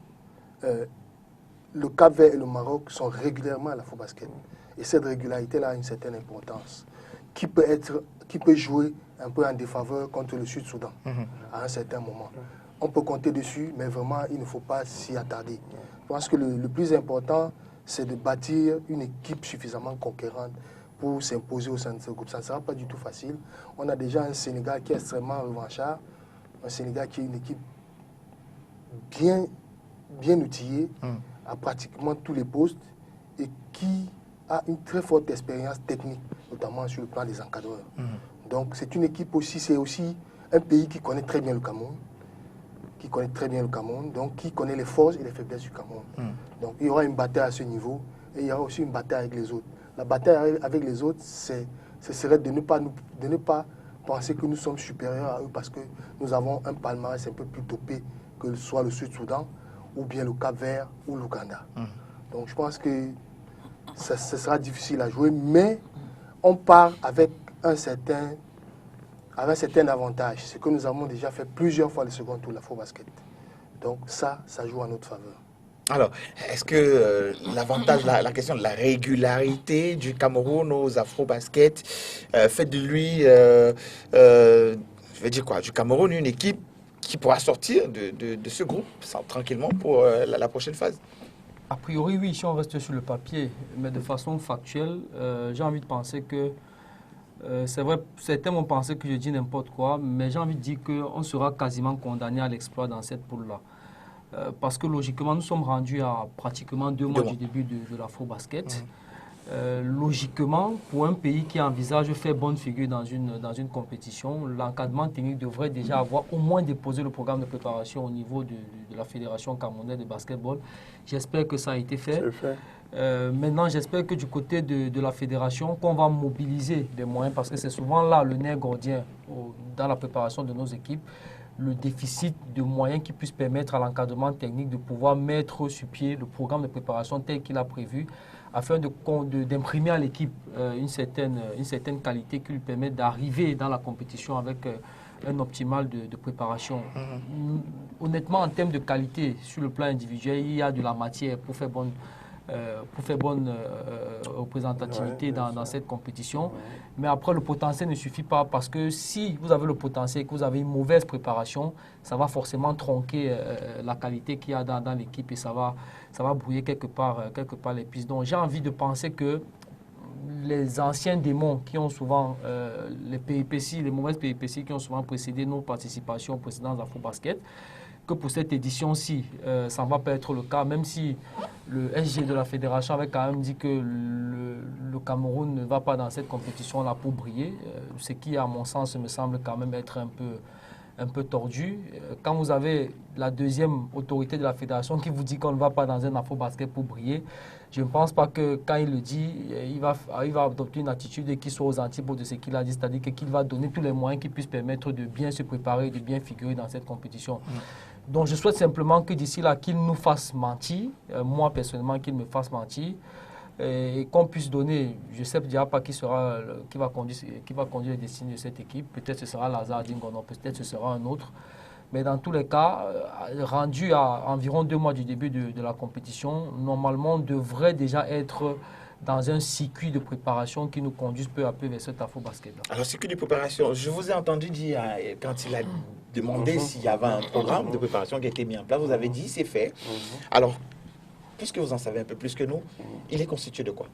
le Cap-Vert et le Maroc sont régulièrement à l'Afro-Basket. Et cette régularité-là a une certaine importance qui peut jouer un peu en défaveur contre le Sud-Soudan à un certain moment. On peut compter dessus, mais vraiment, il ne faut pas s'y attarder. Je pense que le plus important, c'est de bâtir une équipe suffisamment conquérante pour s'imposer au sein de ce groupe. Ça ne sera pas du tout facile. On a déjà un Sénégal qui est extrêmement revanchard, un Sénégal qui est une équipe bien outillée à pratiquement tous les postes et qui a une très forte expérience technique, notamment sur le plan des encadreurs. Donc c'est une équipe aussi, c'est aussi un pays qui connaît très bien le Cameroun, donc qui connaît les forces et les faiblesses du Cameroun. Donc il y aura une bataille à ce niveau et il y aura aussi une bataille avec les autres. La bataille avec les autres, ce serait de ne pas penser que nous sommes supérieurs à eux parce que nous avons un palmarès un peu plus dopé que soit le Sud-Soudan ou bien le Cap-Vert ou l'Ouganda. Donc je pense que ce sera difficile à jouer, mais on part avec un certain avantage. C'est que nous avons déjà fait plusieurs fois le second tour de l'Afro-Basket. Donc ça joue en notre faveur. Alors, est-ce que l'avantage, la question de la régularité du Cameroun aux Afro-Basket fait de lui, je vais dire quoi, du Cameroun une équipe qui pourra sortir de ce groupe tranquillement pour la prochaine phase? A priori, oui, si on reste sur le papier, mais de façon factuelle, j'ai envie de penser que, c'est vrai, certains vont penser que je dis n'importe quoi, mais j'ai envie de dire qu'on sera quasiment condamné à l'exploit dans cette poule-là. Parce que logiquement, nous sommes rendus à pratiquement 2 mois du début de l'Afro-Basket. Logiquement, pour un pays qui envisage de faire bonne figure dans une compétition, l'encadrement technique devrait déjà avoir au moins déposé le programme de préparation au niveau de la Fédération camerounaise de basketball. J'espère que ça a été fait. Maintenant, j'espère que du côté de la fédération, qu'on va mobiliser des moyens, parce que c'est souvent là le nerf gordien dans la préparation de nos équipes, le déficit de moyens qui puissent permettre à l'encadrement technique de pouvoir mettre sur pied le programme de préparation tel qu'il a prévu, afin d'imprimer à l'équipe une certaine qualité qui lui permet d'arriver dans la compétition avec un optimal de préparation. Honnêtement, en termes de qualité, sur le plan individuel, il y a de la matière pour faire bonne représentativité dans cette compétition. Mais après, le potentiel ne suffit pas parce que si vous avez le potentiel et que vous avez une mauvaise préparation, ça va forcément tronquer la qualité qu'il y a dans l'équipe et ça va brouiller quelque part les pistes. Donc j'ai envie de penser que les anciens démons qui ont souvent, les péripéties, les mauvaises péripéties qui ont souvent précédé nos participations précédentes à Afro-Basket, que pour cette édition-ci, ça ne va pas être le cas, même si le SG de la fédération avait quand même dit que le Cameroun ne va pas dans cette compétition-là pour briller, ce qui, à mon sens, me semble quand même être un peu tordu. Quand vous avez la deuxième autorité de la fédération qui vous dit qu'on ne va pas dans un Afro-Basket pour briller, Je ne pense pas que quand il le dit, il va adopter une attitude qui soit aux antipodes de ce qu'il a dit, c'est-à-dire qu'il va donner tous les moyens qui puissent permettre de bien se préparer, de bien figurer dans cette compétition. Donc je souhaite simplement que d'ici là, qu'il nous fasse mentir, moi personnellement, qu'il me fasse mentir, et qu'on puisse donner, je ne sais déjà pas qui va conduire les destinées de cette équipe. Peut-être ce sera Lazare Dingono, peut-être ce sera un autre. Mais dans tous les cas, rendu à environ 2 mois du début de la compétition, normalement, on devrait déjà être dans un circuit de préparation qui nous conduise peu à peu vers cet afro-basket. Alors, circuit de préparation, je vous ai entendu dire, quand il a demandé s'il y avait un programme de préparation qui a été mis en place, vous avez dit c'est fait. Alors, puisque vous en savez un peu plus que nous, il est constitué de quoi?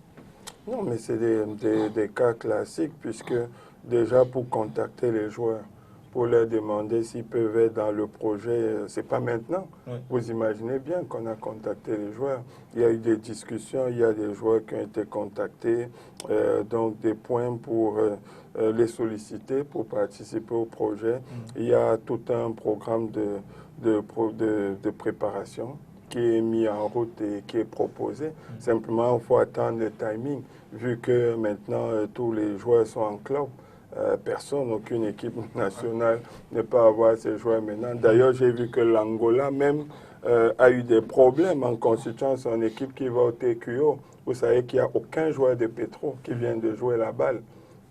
Non, mais c'est des cas classiques, puisque déjà pour contacter les joueurs, pour leur demander s'ils peuvent être dans le projet, c'est pas maintenant. Oui. Vous imaginez bien qu'on a contacté les joueurs. Il y a eu des discussions, il y a des joueurs qui ont été contactés, donc des points pour les solliciter pour participer au projet. Il y a tout un programme de préparation qui est mis en route et qui est proposé. Simplement, il faut attendre le timing, vu que maintenant tous les joueurs sont en club. Personne, aucune équipe nationale ne peut avoir ces joueurs maintenant. D'ailleurs, j'ai vu que l'Angola même a eu des problèmes en constituant son équipe qui va au TQO. Vous savez qu'il n'y a aucun joueur de Petro qui vient de jouer la balle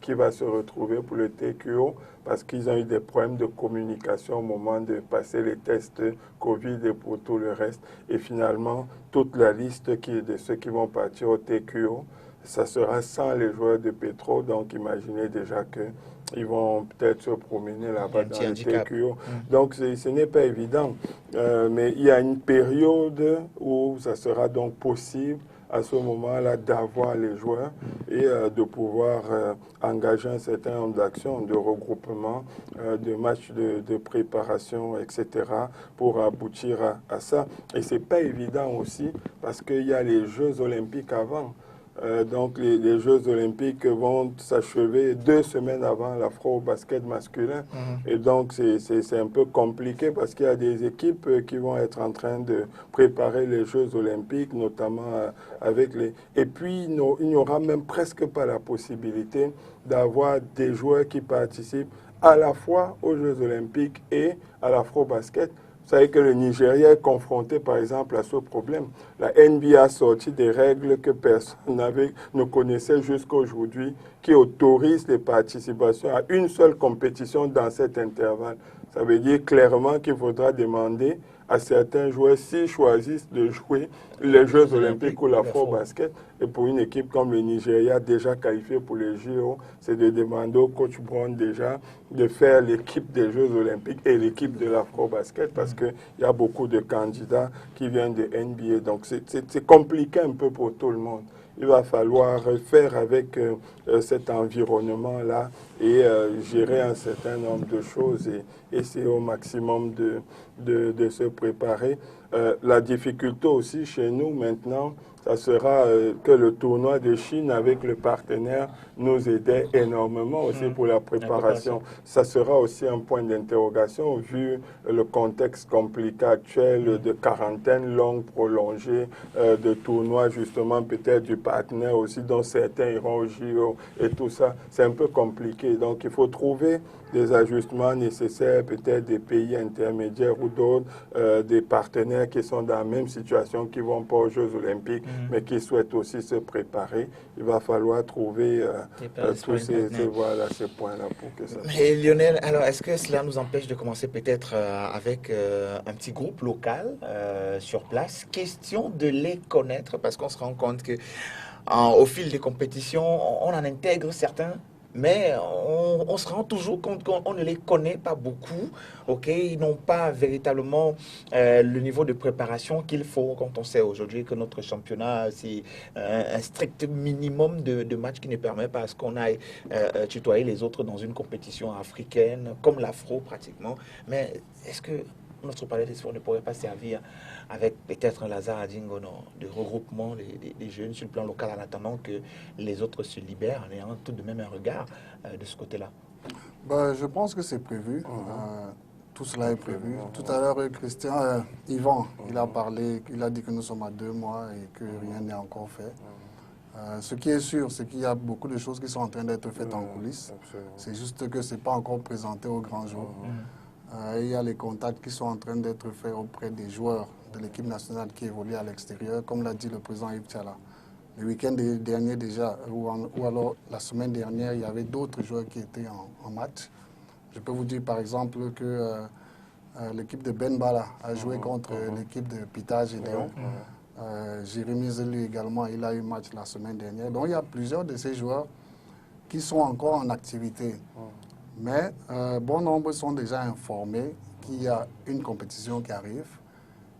qui va se retrouver pour le TQO parce qu'ils ont eu des problèmes de communication au moment de passer les tests Covid et pour tout le reste. Et finalement, toute la liste de ceux qui vont partir au TQO, ça sera sans les joueurs de Petro, donc imaginez déjà qu'ils vont peut-être se promener là-bas dans le TQO. Donc ce n'est pas évident, mais il y a une période où ça sera donc possible à ce moment-là d'avoir les joueurs et de pouvoir engager un certain nombre d'actions, de regroupement, de matchs de préparation, etc. pour aboutir à ça. Et ce n'est pas évident aussi parce qu'il y a les Jeux olympiques avant. Donc les Jeux olympiques vont s'achever 2 semaines avant l'afro-basket masculin. Et donc c'est un peu compliqué parce qu'il y a des équipes qui vont être en train de préparer les Jeux olympiques, notamment avec les... Et puis il n'y aura même presque pas la possibilité d'avoir des joueurs qui participent à la fois aux Jeux olympiques et à l'afro-basket. Vous savez que le Nigeria est confronté, par exemple, à ce problème. La NBA a sorti des règles que personne ne connaissait jusqu'à aujourd'hui, qui autorisent les participations à une seule compétition dans cet intervalle. Ça veut dire clairement qu'il faudra demander à certains joueurs s'ils choisissent de jouer les Jeux olympiques ou l'afro-basket. Et pour une équipe comme le Nigeria, déjà qualifiée pour les JO, c'est de demander au coach Brown déjà de faire l'équipe des Jeux olympiques et l'équipe de l'afro-basket parce qu'il y a beaucoup de candidats qui viennent de NBA. Donc c'est compliqué un peu pour tout le monde. Il va falloir faire avec cet environnement-là et gérer un certain nombre de choses et essayer au maximum de se préparer. La difficulté aussi chez nous maintenant, ça sera que le tournoi de Chine avec le partenaire nous aidait énormément aussi pour la préparation. Ça sera aussi un point d'interrogation vu le contexte compliqué actuel de quarantaine longue, prolongée, de tournois justement peut-être du partenaire aussi dont certains iront au JO et tout ça. C'est un peu compliqué. Donc il faut trouver des ajustements nécessaires, peut-être des pays intermédiaires ou d'autres, des partenaires qui sont dans la même situation, qui ne vont pas aux Jeux olympiques, mais qui souhaitent aussi se préparer. Il va falloir trouver tous ces points-là pour que ça... Mais Lionel, alors est-ce que cela nous empêche de commencer peut-être avec un petit groupe local sur place? Question de les connaître, parce qu'on se rend compte que au fil des compétitions, on en intègre certains, mais on se rend toujours compte qu'on ne les connaît pas beaucoup, ok? Ils n'ont pas véritablement le niveau de préparation qu'il faut quand on sait aujourd'hui que notre championnat, c'est un strict minimum de matchs qui ne permet pas à ce qu'on aille tutoyer les autres dans une compétition africaine, comme l'afro pratiquement. Mais est-ce que notre palais des sports ne pourrait pas servir avec peut-être un Lazare Adingono de regroupement des jeunes sur le plan local en attendant que les autres se libèrent en ayant tout de même un regard de ce côté-là? Je pense que c'est prévu. tout cela est prévu. Tout à l'heure, Christian, Yvan, il a parlé, il a dit que nous sommes à 2 mois et que rien n'est encore fait. Ce qui est sûr, c'est qu'il y a beaucoup de choses qui sont en train d'être faites en coulisses. C'est juste que ce n'est pas encore présenté au grand jour. Il y a les contacts qui sont en train d'être faits auprès des joueurs de l'équipe nationale qui évolue à l'extérieur, comme l'a dit le président Yves Tchala. Le week-end dernier déjà, ou alors la semaine dernière, il y avait d'autres joueurs qui étaient en match. Je peux vous dire par exemple que l'équipe de Ben Bala a joué contre l'équipe de Pita Gédéon. Jérémy Zelu également, il a eu match la semaine dernière. Donc il y a plusieurs de ces joueurs qui sont encore en activité. Mais bon nombre sont déjà informés qu'il y a une compétition qui arrive,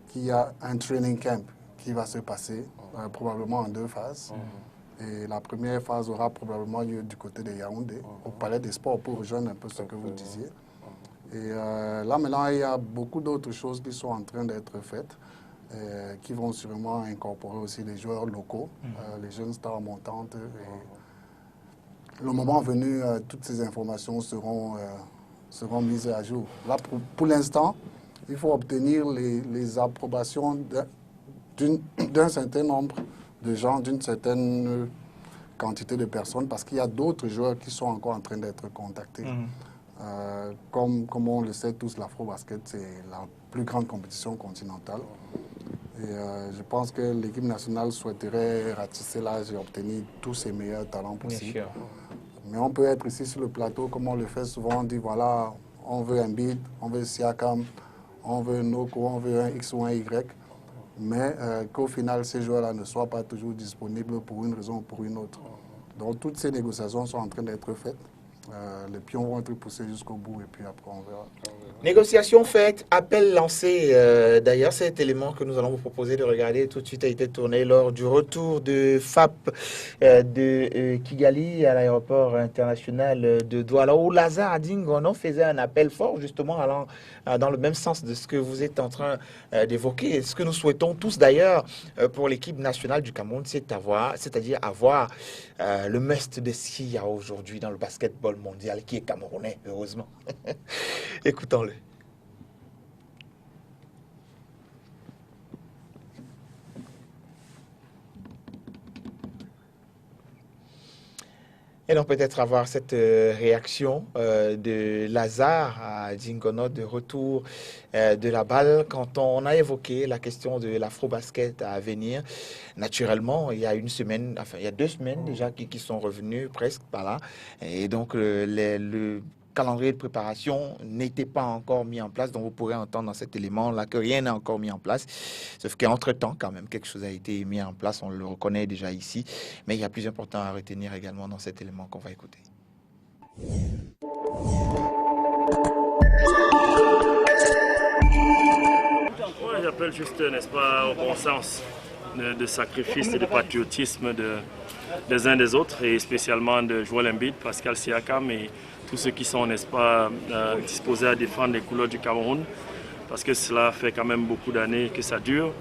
qu'il y a un training camp qui va se passer, probablement en 2 phases. Et la première phase aura probablement lieu du côté de Yaoundé, au Palais des Sports, pour rejoindre un peu ce que vous disiez. Et là maintenant, il y a beaucoup d'autres choses qui sont en train d'être faites, qui vont sûrement incorporer aussi les joueurs locaux, les jeunes stars montantes. Et le moment venu, toutes ces informations seront mises à jour. Là, pour l'instant, il faut obtenir les approbations d'un certain nombre de gens, d'une certaine quantité de personnes, parce qu'il y a d'autres joueurs qui sont encore en train d'être contactés. Comme on le sait tous, l'Afro-Basket, c'est la plus grande compétition continentale. Et je pense que l'équipe nationale souhaiterait ratisser l'âge et obtenir tous ses meilleurs talents possibles. Mais on peut être ici sur le plateau, comme on le fait souvent, on dit voilà, on veut un Embiid, on veut Siakam, on veut Noko, on veut un X ou un Y. Mais qu'au final, ces joueurs-là ne soient pas toujours disponibles pour une raison ou pour une autre. Donc toutes ces négociations sont en train d'être faites. Les pions vont être poussés jusqu'au bout et puis après on verra. Négociation faite, appel lancé. D'ailleurs, cet élément que nous allons vous proposer de regarder tout de suite a été tourné lors du retour de FAP de Kigali à l'aéroport international de Douala, où Lazare Adingono faisait un appel fort, justement, allant dans le même sens de ce que vous êtes en train d'évoquer. Et ce que nous souhaitons tous, d'ailleurs, pour l'équipe nationale du Cameroun, c'est-à-dire avoir le must de ce qu'il y a aujourd'hui dans le basketball mondial, qui est camerounais, heureusement. Écoutons-le. Et donc peut-être avoir cette réaction de Lazare à Djingono de retour de la balle quand on a évoqué la question de l'afro-basket à venir. Naturellement, il y a une semaine, enfin il y a 2 semaines déjà qui sont revenus presque par là. Et donc le calendrier de préparation n'était pas encore mis en place, donc vous pourrez entendre dans cet élément-là que rien n'est encore mis en place, sauf qu'entre-temps, quand même, quelque chose a été mis en place, on le reconnaît déjà ici, mais il y a plus important à retenir également dans cet élément qu'on va écouter. Moi, j'appelle juste, n'est-ce pas, au bon sens de sacrifice et de patriotisme des uns des autres, et spécialement de Joel Embiid, Pascal Siakam et tous ceux qui sont, n'est-ce pas, disposés à défendre les couleurs du Cameroun, parce que cela fait quand même beaucoup d'années que ça dure.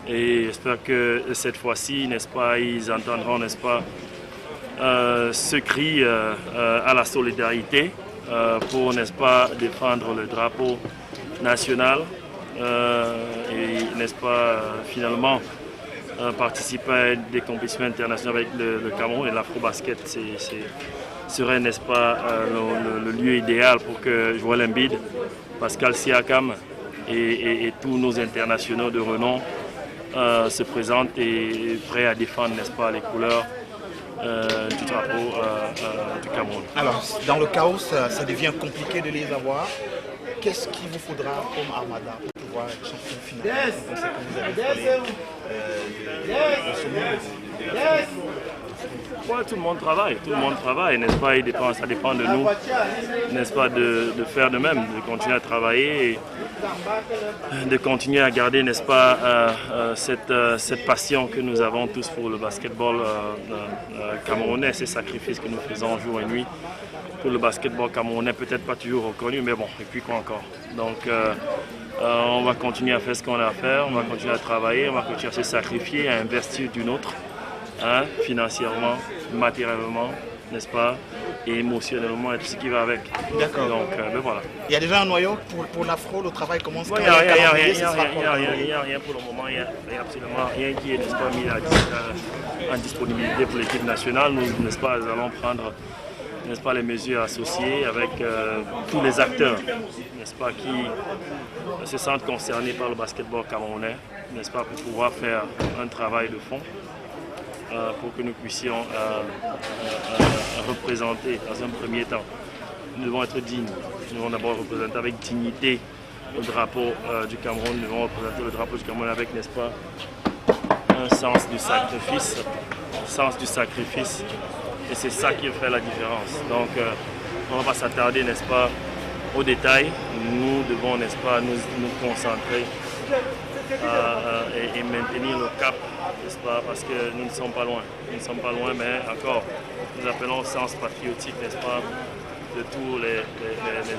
Et j'espère que cette fois-ci, n'est-ce pas, ils entendront, n'est-ce pas, ce cri à la solidarité pour, n'est-ce pas, défendre le drapeau national et, n'est-ce pas, finalement, participer à des compétitions internationales avec le Cameroun et l'afro-basket, serait, n'est-ce pas, le lieu idéal pour que Joel Embiid, Pascal Siakam et tous nos internationaux de renom se présentent et prêts à défendre, n'est-ce pas, les couleurs du drapeau du Cameroun. Alors, dans le chaos, ça devient compliqué de les avoir. Qu'est-ce qu'il vous faudra comme armada pour pouvoir être champion final? C'est ce que vous avez parlé de ce monde. Ouais, tout le monde travaille, n'est-ce pas, ça dépend de nous, n'est-ce pas, de faire de même, de continuer à travailler et de continuer à garder, n'est-ce pas, cette passion que nous avons tous pour le basketball camerounais, ces sacrifices que nous faisons jour et nuit pour le basketball camerounais, peut-être pas toujours reconnu, mais bon, et puis quoi encore. Donc on va continuer à faire ce qu'on a à faire, on va continuer à travailler, on va continuer à se sacrifier, à investir d'une autre. Financièrement, matériellement, n'est-ce pas, et émotionnellement et tout ce qui va avec. D'accord. Donc, ben voilà. Il y a déjà un noyau pour l'afro, le travail commence Il n'y a rien pour le moment, il n'y a absolument rien qui est, n'est-ce pas, mis en disponibilité pour l'équipe nationale. Nous, n'est-ce pas, nous allons prendre, n'est-ce pas, les mesures associées avec tous les acteurs, n'est-ce pas, qui se sentent concernés par le basketball camerounais, n'est-ce pas, pour pouvoir faire un travail de fond. Pour que nous puissions représenter dans un premier temps. Nous devons être dignes. Nous devons d'abord représenter avec dignité le drapeau du Cameroun. Nous devons représenter le drapeau du Cameroun avec, n'est-ce pas, un sens du sacrifice. Et c'est ça qui fait la différence. Donc, on ne va pas s'attarder, n'est-ce pas, aux détails. Nous devons, n'est-ce pas, nous concentrer et maintenir le cap, n'est-ce pas, parce que nous ne sommes pas loin. Nous ne sommes pas loin, mais encore, nous appelons au sens patriotique, n'est-ce pas, de tous les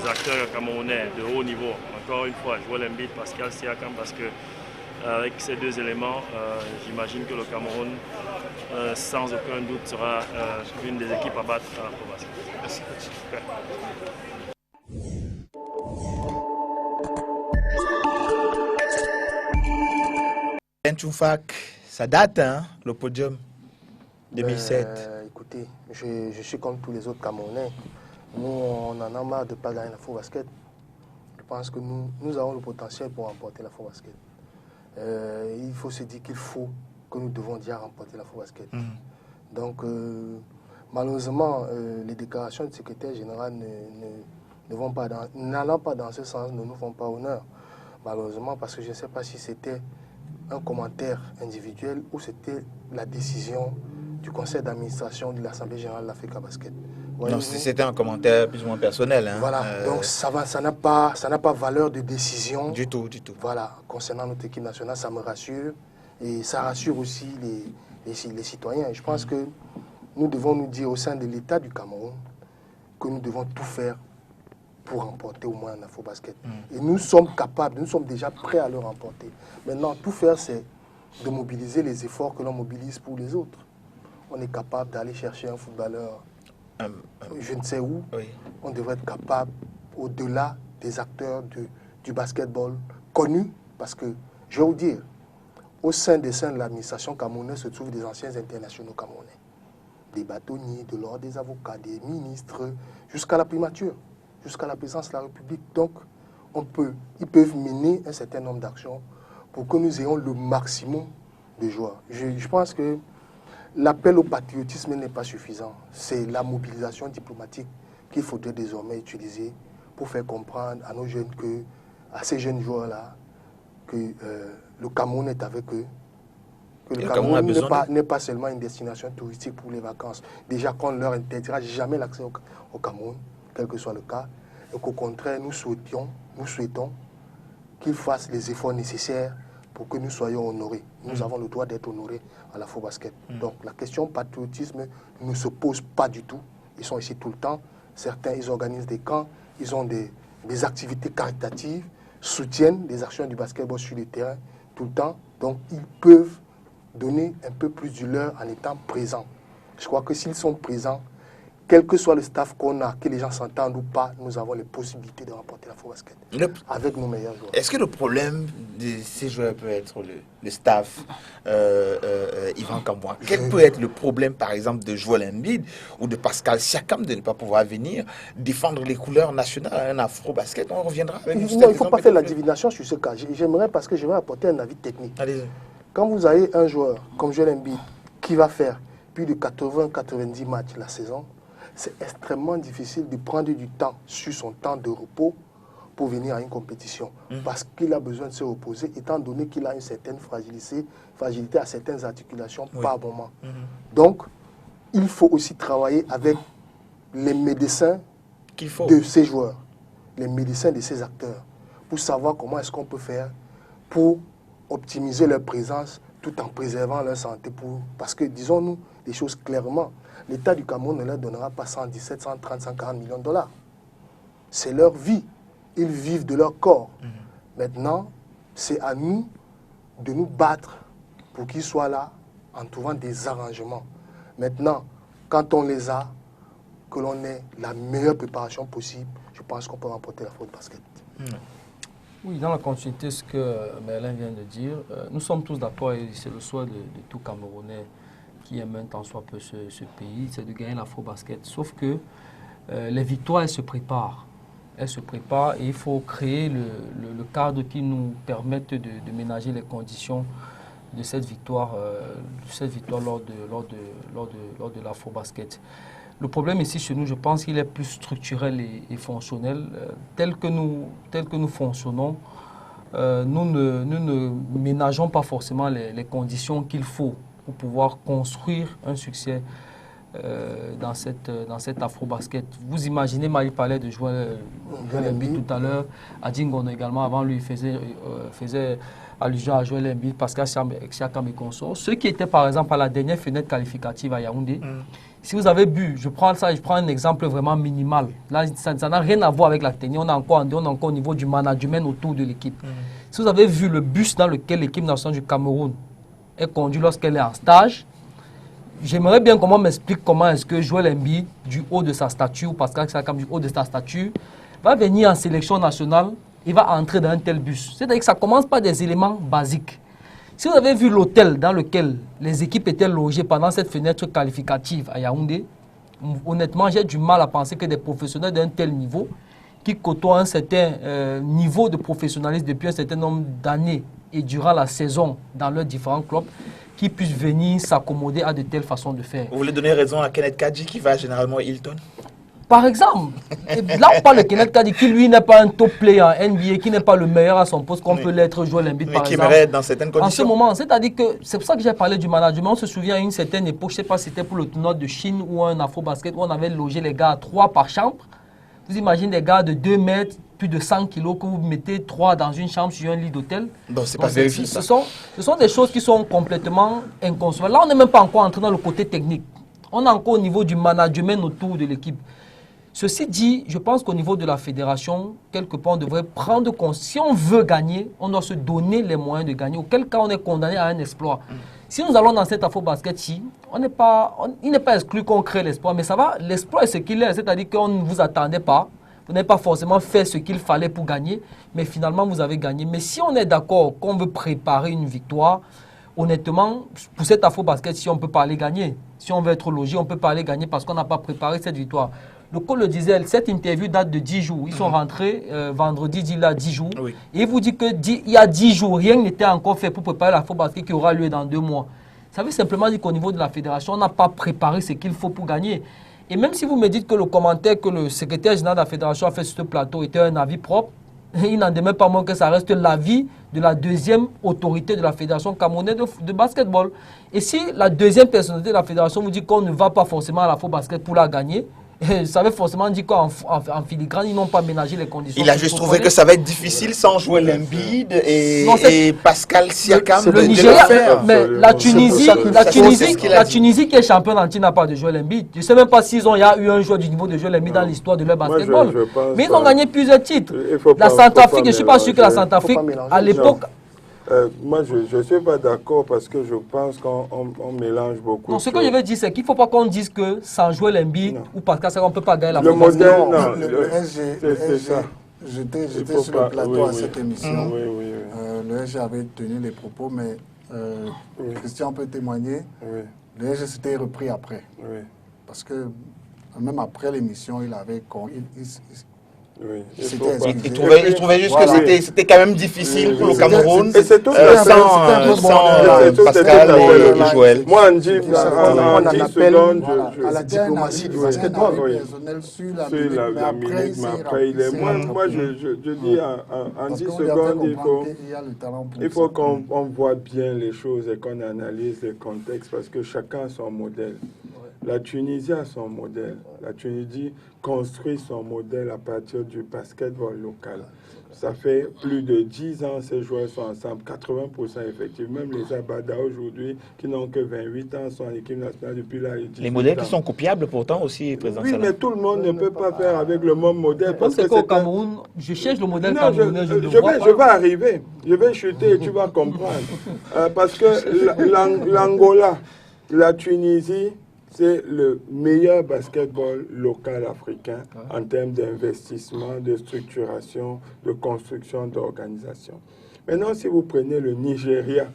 acteurs camerounais de haut niveau. Encore une fois, Joel Embiid, Pascal Siakam, parce que avec ces deux éléments, j'imagine que le Cameroun, sans aucun doute, sera une des équipes à battre au basket. Merci. Choufak, ça date, hein, le podium 2007. Écoutez, je suis comme tous les autres Camerounais. Nous, on en a marre de ne pas gagner l'Afro-Basket. Je pense que nous avons le potentiel pour remporter l'Afro-Basket. Il faut se dire qu'il faut que nous devons déjà remporter l'Afro-Basket. Donc, malheureusement, les déclarations du secrétaire général n'allant pas dans ce sens ne nous font pas honneur. Malheureusement, parce que je ne sais pas si c'était un commentaire individuel ou c'était la décision du conseil d'administration de l'Assemblée générale de l'Africa Basket. Non, c'était un commentaire plus ou moins personnel. Hein. Voilà, donc ça n'a pas valeur de décision. Du tout. Voilà, concernant notre équipe nationale, ça me rassure. Et ça rassure aussi les citoyens. Et je pense que nous devons nous dire au sein de l'État du Cameroun que nous devons tout faire pour remporter au moins un Afro-Basket. Et nous sommes capables, nous sommes déjà prêts à le remporter. Maintenant, tout faire, c'est de mobiliser les efforts que l'on mobilise pour les autres. On est capable d'aller chercher un footballeur, je ne sais où. Oui. On devrait être capable, au-delà des acteurs du basketball connus, parce que, je vais vous dire, au sein de l'administration camerounaise se trouvent des anciens internationaux camerounais. Des bâtonniers, de l'ordre des avocats, des ministres, jusqu'à la primature, jusqu'à la présidence de la République. Donc, ils peuvent mener un certain nombre d'actions pour que nous ayons le maximum de joueurs. Je pense que l'appel au patriotisme n'est pas suffisant. C'est la mobilisation diplomatique qu'il faudrait désormais utiliser pour faire comprendre à nos jeunes, à ces jeunes joueurs-là, que le Cameroun est avec eux. Que le Cameroun n'est pas seulement une destination touristique pour les vacances. Déjà qu'on ne leur interdira jamais l'accès au Cameroun, quel que soit le cas, et qu'au contraire, nous souhaitons qu'ils fassent les efforts nécessaires pour que nous soyons honorés. Nous avons le droit d'être honorés à l'Afro-Basket. Donc la question patriotisme ne se pose pas du tout. Ils sont ici tout le temps. Certains, ils organisent des camps, ils ont des activités caritatives, soutiennent des actions du basketball sur le terrain tout le temps. Donc ils peuvent donner un peu plus du leur en étant présents. Je crois que s'ils sont présents, quel que soit le staff qu'on a, que les gens s'entendent ou pas, nous avons les possibilités de remporter l'Afro-Basket avec nos meilleurs joueurs. Est-ce que le problème de ces joueurs peut être le staff, Yvan Kamboua? Quel peut être le problème, par exemple, de Joel Embiid ou de Pascal Siakam de ne pas pouvoir venir défendre les couleurs nationales à un Afro-Basket? On reviendra avec Non, il ne faut pas faire la divination sur ce cas. J'aimerais apporter un avis technique. Allez-y. Quand vous avez un joueur comme Joel Embiid qui va faire plus de 80-90 matchs la saison, c'est extrêmement difficile de prendre du temps sur son temps de repos pour venir à une compétition. Parce qu'il a besoin de se reposer, étant donné qu'il a une certaine fragilité à certaines articulations par moment. Donc, il faut aussi travailler avec les médecins de ces joueurs, les médecins de ces acteurs, pour savoir comment est-ce qu'on peut faire pour optimiser leur présence tout en préservant leur santé. Parce que, disons-nous les choses clairement, l'État du Cameroun ne leur donnera pas 117, 130, 140 millions de dollars. C'est leur vie. Ils vivent de leur corps. Maintenant, c'est à nous de nous battre pour qu'ils soient là en trouvant des arrangements. Maintenant, quand on les a, que l'on ait la meilleure préparation possible, je pense qu'on peut remporter l'Afrobasket. Oui, dans la continuité de ce que Merlin vient de dire, nous sommes tous d'accord et c'est le souhait de tout Camerounais qui aime un tant soit peu ce pays, c'est de gagner l'Afrobasket. Sauf que les victoires, elles se préparent. Elles se préparent et il faut créer le cadre qui nous permette de ménager les conditions de cette victoire lors de l'Afrobasket. Le problème ici chez nous, je pense qu'il est plus structurel et fonctionnel. Tel que nous fonctionnons, nous ne ménageons pas forcément les conditions qu'il faut pour pouvoir construire un succès dans cette Afrobasket. Vous imaginez, Marie parlait de Joël Embiid tout à l'heure, Adingon également, avant lui faisait allusion à Joël Embiid, Pascal Siakam et consorts. Ceux qui étaient par exemple à la dernière fenêtre qualificative à Yaoundé, si vous avez bu, je prends un exemple vraiment minimal. Là, ça n'a rien à voir avec la technique. On est encore au niveau du management autour de l'équipe. Si vous avez vu le bus dans lequel l'équipe nationale du Cameroun est conduite lorsqu'elle est en stage, j'aimerais bien qu'on m'explique comment est-ce que Joël Embiid, du haut de sa statue, ou Pascal Siakam du haut de sa statue, va venir en sélection nationale et va entrer dans un tel bus. C'est-à-dire que ça commence par des éléments basiques. Si vous avez vu l'hôtel dans lequel les équipes étaient logées pendant cette fenêtre qualificative à Yaoundé, honnêtement, j'ai du mal à penser que des professionnels d'un tel niveau, qui côtoient un certain niveau de professionnalisme depuis un certain nombre d'années et durant la saison dans leurs différents clubs, qui puissent venir s'accommoder à de telles façons de faire. Vous voulez donner raison à Kenneth Kadji qui va généralement à Hilton? Par exemple, et là on parle de Kenneth Kadji qui lui n'est pas un top player en NBA, qui n'est pas le meilleur à son poste, qu'on peut l'être Joël Embiid par exemple. Mais qui dans certaines conditions. En ce moment, c'est-à-dire que c'est pour ça que j'ai parlé du management. On se souvient à une certaine époque, je ne sais pas si c'était pour le tournoi de Chine ou un Afro-Basket, où on avait logé les gars à 3 par chambre. Vous imaginez des gars de 2 mètres, plus de 100 kilos, que vous mettez 3 dans une chambre sur un lit d'hôtel. Donc c'est pas vérifié. Ce sont des choses qui sont complètement inconcevables. Là, on n'est même pas encore entré dans le côté technique. On est encore au niveau du management autour de l'équipe. Ceci dit, je pense qu'au niveau de la fédération, quelque part, on devrait prendre compte. Si on veut gagner, on doit se donner les moyens de gagner. Auquel cas, on est condamné à un exploit. Si nous allons dans cette Afro-Basket-ci, il n'est pas exclu qu'on crée l'espoir, mais ça va, l'espoir est ce qu'il est. C'est-à-dire qu'on ne vous attendait pas. Vous n'avez pas forcément fait ce qu'il fallait pour gagner, mais finalement, vous avez gagné. Mais si on est d'accord qu'on veut préparer une victoire, honnêtement, pour cette Afro-Basket, si on ne peut pas aller gagner, si on veut être logé, on ne peut pas aller gagner parce qu'on n'a pas préparé cette victoire. Le coach le disait, cette interview date de 10 jours. Ils sont rentrés vendredi, il y a 10 jours. Oui. Et il vous dit qu'il y a 10 jours, rien n'était encore fait pour préparer l'Afro-Basket qui aura lieu dans 2 mois. Ça veut simplement dire qu'au niveau de la fédération, on n'a pas préparé ce qu'il faut pour gagner. Et même si vous me dites que le commentaire que le secrétaire général de la fédération a fait sur ce plateau était un avis propre, il n'en demeure pas moins que ça reste l'avis de la deuxième autorité de la fédération camerounaise de basketball. Et si la deuxième personnalité de la fédération vous dit qu'on ne va pas forcément à l'Afro-Basket pour la gagner, ça veut forcément dire qu'en filigrane, ils n'ont pas ménagé les conditions. Il a juste trouvé que ça va être difficile sans jouer Embiid et Pascal Siakam. Le Nigeria, mais la Tunisie qui est championne en Tine n'a pas de Joël Embiid. Je ne sais même pas s'il y a eu un joueur du niveau de Joël Embiid dans l'histoire de leur basketball. Mais ils ont gagné plusieurs titres. La Centrafrique, je ne suis pas sûr que la Centrafrique, à l'époque... moi, je ne suis pas d'accord parce que je pense qu'on mélange beaucoup. Non, ce que je veux dire, c'est qu'il ne faut pas qu'on dise que sans jouer l'Embiid ou Pascal Siakam, on ne peut pas gagner la le modèle, non. Le SG, j'étais sur le plateau à cette émission. Le SG avait tenu les propos, mais Christian peut témoigner. Le SG s'était repris après. Parce que même après l'émission, il avait... Il trouvait juste que c'était quand même difficile pour le Cameroun sans Pascal et Joël. Moi, en 10 secondes, à la diplomatie du basketball. Sur la minute, mais après, moi, je dis en 10 secondes, il faut qu'on voit bien les choses et qu'on analyse les contextes parce que chacun a son modèle. La Tunisie a son modèle. La Tunisie construit son modèle à partir du basketball local. Ça fait plus de 10 ans que ces joueurs sont ensemble, 80% effectivement. Même les Abada aujourd'hui, qui n'ont que 28 ans, sont en équipe nationale depuis là. Les modèles qui sont copiables pourtant aussi présents. Oui, mais tout le monde ne peut pas faire avec le même modèle. Parce que au Cameroun, je cherche le modèle camerounais, je vais arriver. Je vais chuter et tu vas comprendre. Parce que l'Angola, la Tunisie, c'est le meilleur basketball local africain en termes d'investissement, de structuration, de construction, d'organisation. Maintenant, si vous prenez le Nigeria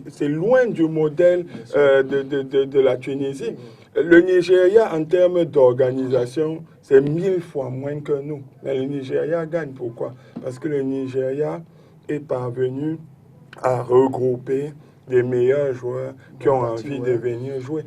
c'est loin du modèle de la Tunisie. Le Nigeria, en termes d'organisation, c'est 1000 fois moins que nous. Mais le Nigeria gagne. Pourquoi? Parce que le Nigeria est parvenu à regrouper des meilleurs joueurs qui ont envie de venir jouer.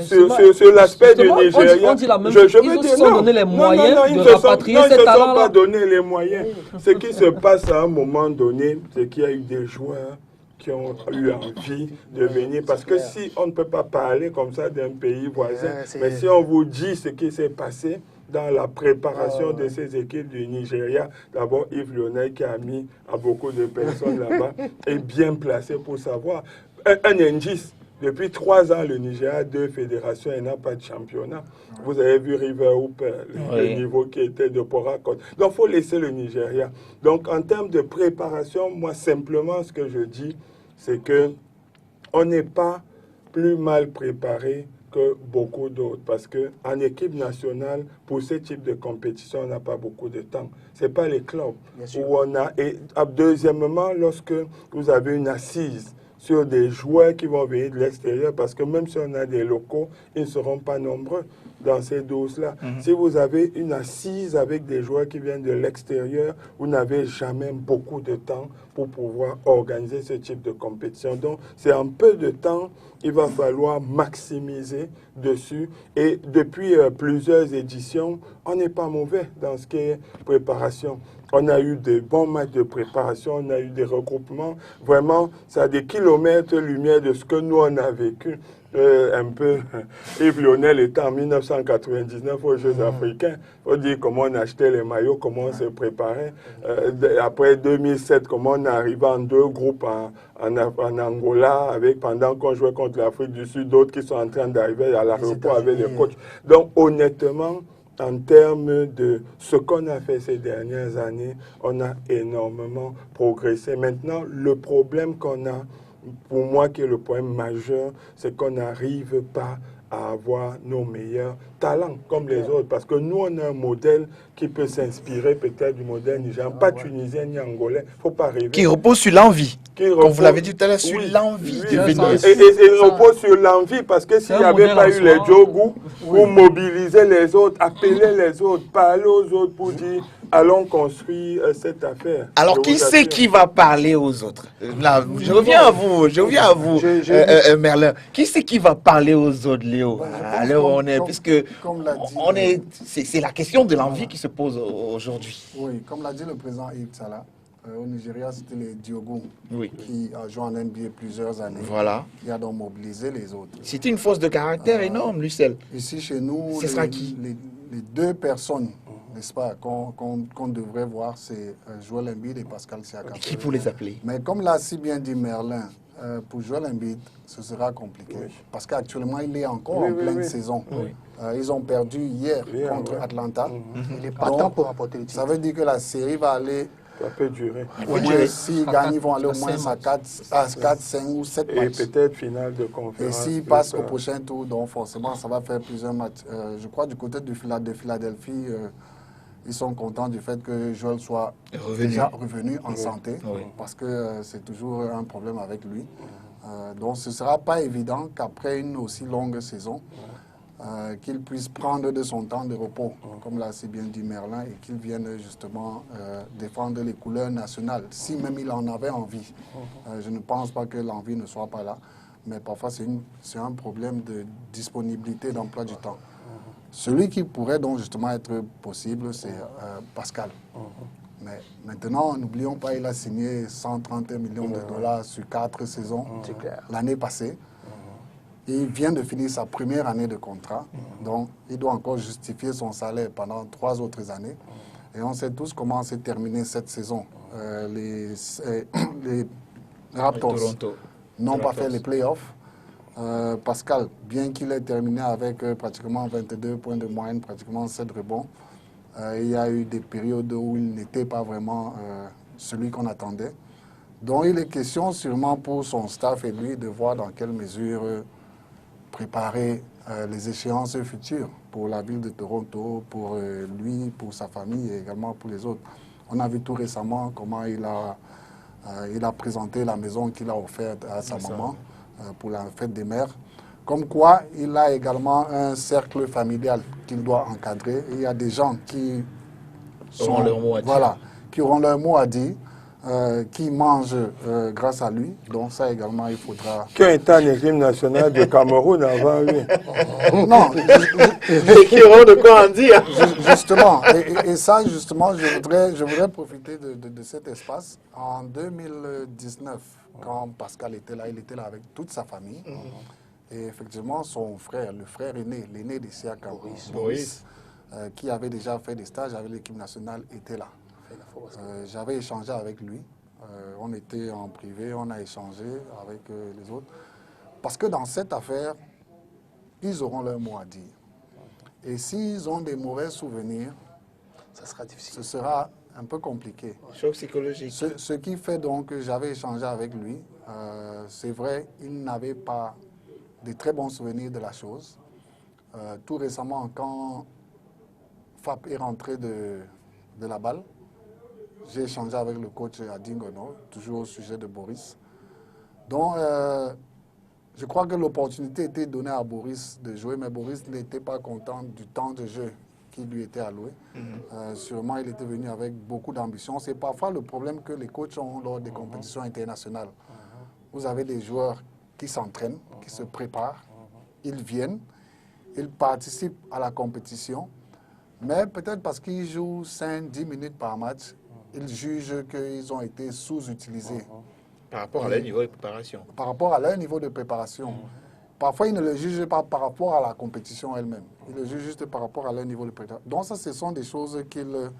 Sur l'aspect du Nigeria, ils se sont donné les moyens de rapatrier ces talents-là. Ils ne se sont pas donné les moyens. Ce qui se passe à un moment donné, c'est qu'il y a eu des joueurs qui ont eu envie de venir. Parce que si on ne peut pas parler comme ça d'un pays voisin, mais si on vous dit ce qui s'est passé dans la préparation de ces équipes du Nigeria, d'abord Yves Lionel qui a mis à beaucoup de personnes là-bas, est bien placé pour savoir. Un indice, depuis 3 ans, le Nigeria a 2 fédérations et n'a pas de championnat. Vous avez vu River Hoop, le niveau qui était de Porakot. Donc, il faut laisser le Nigeria. Donc, en termes de préparation, moi, simplement, ce que je dis, c'est qu'on n'est pas plus mal préparé que beaucoup d'autres. Parce qu'en équipe nationale, pour ce type de compétition, on n'a pas beaucoup de temps. Ce n'est pas les clubs où on a... Et deuxièmement, lorsque vous avez une assise sur des joueurs qui vont venir de l'extérieur, parce que même si on a des locaux, ils ne seront pas nombreux dans ces doses-là. Si vous avez une assise avec des joueurs qui viennent de l'extérieur, vous n'avez jamais beaucoup de temps pour pouvoir organiser ce type de compétition. Donc, c'est en peu de temps, il va falloir maximiser dessus. Et depuis plusieurs éditions, on n'est pas mauvais dans ce qui est préparation. On a eu de bons matchs de préparation, on a eu des regroupements. Vraiment, c'est à des kilomètres-lumière de ce que nous, on a vécu. Un peu, Yves Lionel était en 1999 aux Jeux africains. Il faut dire comment on achetait les maillots, comment on se préparait. Après 2007, comment on est arrivé en 2 groupes en Angola, pendant qu'on jouait contre l'Afrique du Sud, d'autres qui sont en train d'arriver à l'aéroport avec les coachs. Donc, honnêtement, en termes de ce qu'on a fait ces dernières années, on a énormément progressé. Maintenant, le problème qu'on a, pour moi, qui est le problème majeur, c'est qu'on n'arrive pas à avoir nos meilleurs talents comme les autres. Parce que nous, on a un modèle qui peut s'inspirer peut-être du modèle nigérian, pas tunisien ni angolais, il ne faut pas rêver. Qui repose sur l'envie. Comme vous l'avez dit tout à l'heure, sur l'envie de venir. Et repose sur l'envie, parce que s'il n'y avait pas eu les Djogou, pour mobiliser les autres, appeler les autres, parler aux autres pour dire allons construire cette affaire. Alors, qui c'est qui va parler aux autres? Là, je reviens à vous, Merlin. Qui c'est qui va parler aux autres, Léo? Alors, on est, puisque c'est la question de l'envie qui se pose aujourd'hui. Oui, comme l'a dit le président Yves Salah, au Nigeria, c'était les Diogo qui a joué en NBA plusieurs années. Voilà. Qui a donc mobilisé les autres. C'était une force de caractère énorme, Lucelle. Ici, chez nous, ce sera qui? Les 2 personnes, n'est-ce pas, qu'on devrait voir, c'est Joel Embiid et Pascal Siakam. Qui pour les appeler? Mais comme l'a si bien dit Merlin, pour Joel Embiid, ce sera compliqué. Parce qu'actuellement, il est encore en pleine saison. Ils ont perdu hier contre Atlanta. Il n'est pas temps pour apporter le titre. Ça veut dire que la série va aller... Ça peut durer. S'ils gagnent, ils vont aller au moins à 4, 5 ou 7 matchs. Et peut-être finale de conférence. Et s'ils passent au prochain tour, donc forcément, ça va faire plusieurs matchs. Je crois du côté de Philadelphie, ils sont contents du fait que Joel soit déjà revenu en santé. Parce que c'est toujours un problème avec lui. Donc ce ne sera pas évident qu'après une aussi longue saison, qu'il puisse prendre de son temps de repos, comme l'a si bien dit Merlin, et qu'il vienne justement défendre les couleurs nationales, si même il en avait envie. Je ne pense pas que l'envie ne soit pas là, mais parfois c'est un problème de disponibilité d'emploi du temps. Celui qui pourrait donc justement être possible, c'est Pascal. Mais maintenant, n'oublions pas, il a signé 131 millions de dollars sur 4 saisons l'année passée. Il vient de finir sa première année de contrat, donc il doit encore justifier son salaire pendant 3 autres années. Et on sait tous comment s'est terminée cette saison. Les Raptors n'ont pas fait les playoffs. Pascal, bien qu'il ait terminé avec pratiquement 22 points de moyenne, pratiquement 7 rebonds, il y a eu des périodes où il n'était pas vraiment celui qu'on attendait. Donc il est question sûrement pour son staff et lui de voir dans quelle mesure préparer les échéances futures pour la ville de Toronto, pour lui, pour sa famille et également pour les autres. On a vu tout récemment comment il a présenté la maison qu'il a offerte à sa maman pour la fête des mères. Comme quoi, il a également un cercle familial qu'il doit encadrer. Et il y a des gens qui auront leur mot à dire. Voilà, qui auront leur mot à dire. Qui mangent grâce à lui. Donc ça également, il faudra... Qui a été en équipe nationale de Cameroun avant lui. Non. Mais qui auront de quoi en dire. Justement. Et ça, justement, je voudrais profiter de cet espace. En 2019, quand Pascal était là, il était là avec toute sa famille. Et effectivement, son frère, le frère aîné, l'aîné de Siaka, Boris, qui avait déjà fait des stages avec l'équipe nationale, était là. J'avais échangé avec lui. On était en privé, on a échangé avec les autres. Parce que dans cette affaire, ils auront leur mot à dire. Et s'ils ont des mauvais souvenirs, ça sera difficile. Ce sera un peu compliqué. Choc psychologique. Ce qui fait donc que j'avais échangé avec lui, c'est vrai, il n'avait pas de très bons souvenirs de la chose. Tout récemment, quand Fap est rentré de la balle, j'ai échangé avec le coach Adingono, toujours au sujet de Boris. Donc, je crois que l'opportunité était donnée à Boris de jouer, mais Boris n'était pas content du temps de jeu qui lui était alloué. Sûrement, il était venu avec beaucoup d'ambition. C'est parfois le problème que les coachs ont lors des compétitions internationales. Vous avez des joueurs qui s'entraînent, qui se préparent, ils viennent, ils participent à la compétition, mais peut-être parce qu'ils jouent 5-10 minutes par match, ils jugent qu'ils ont été sous-utilisés. Par rapport à leur niveau de préparation. Par rapport à leur niveau de préparation. Parfois, ils ne le jugent pas par rapport à la compétition elle-même. Ils le jugent juste par rapport à leur niveau de préparation. Donc ça, ce sont des choses qu'il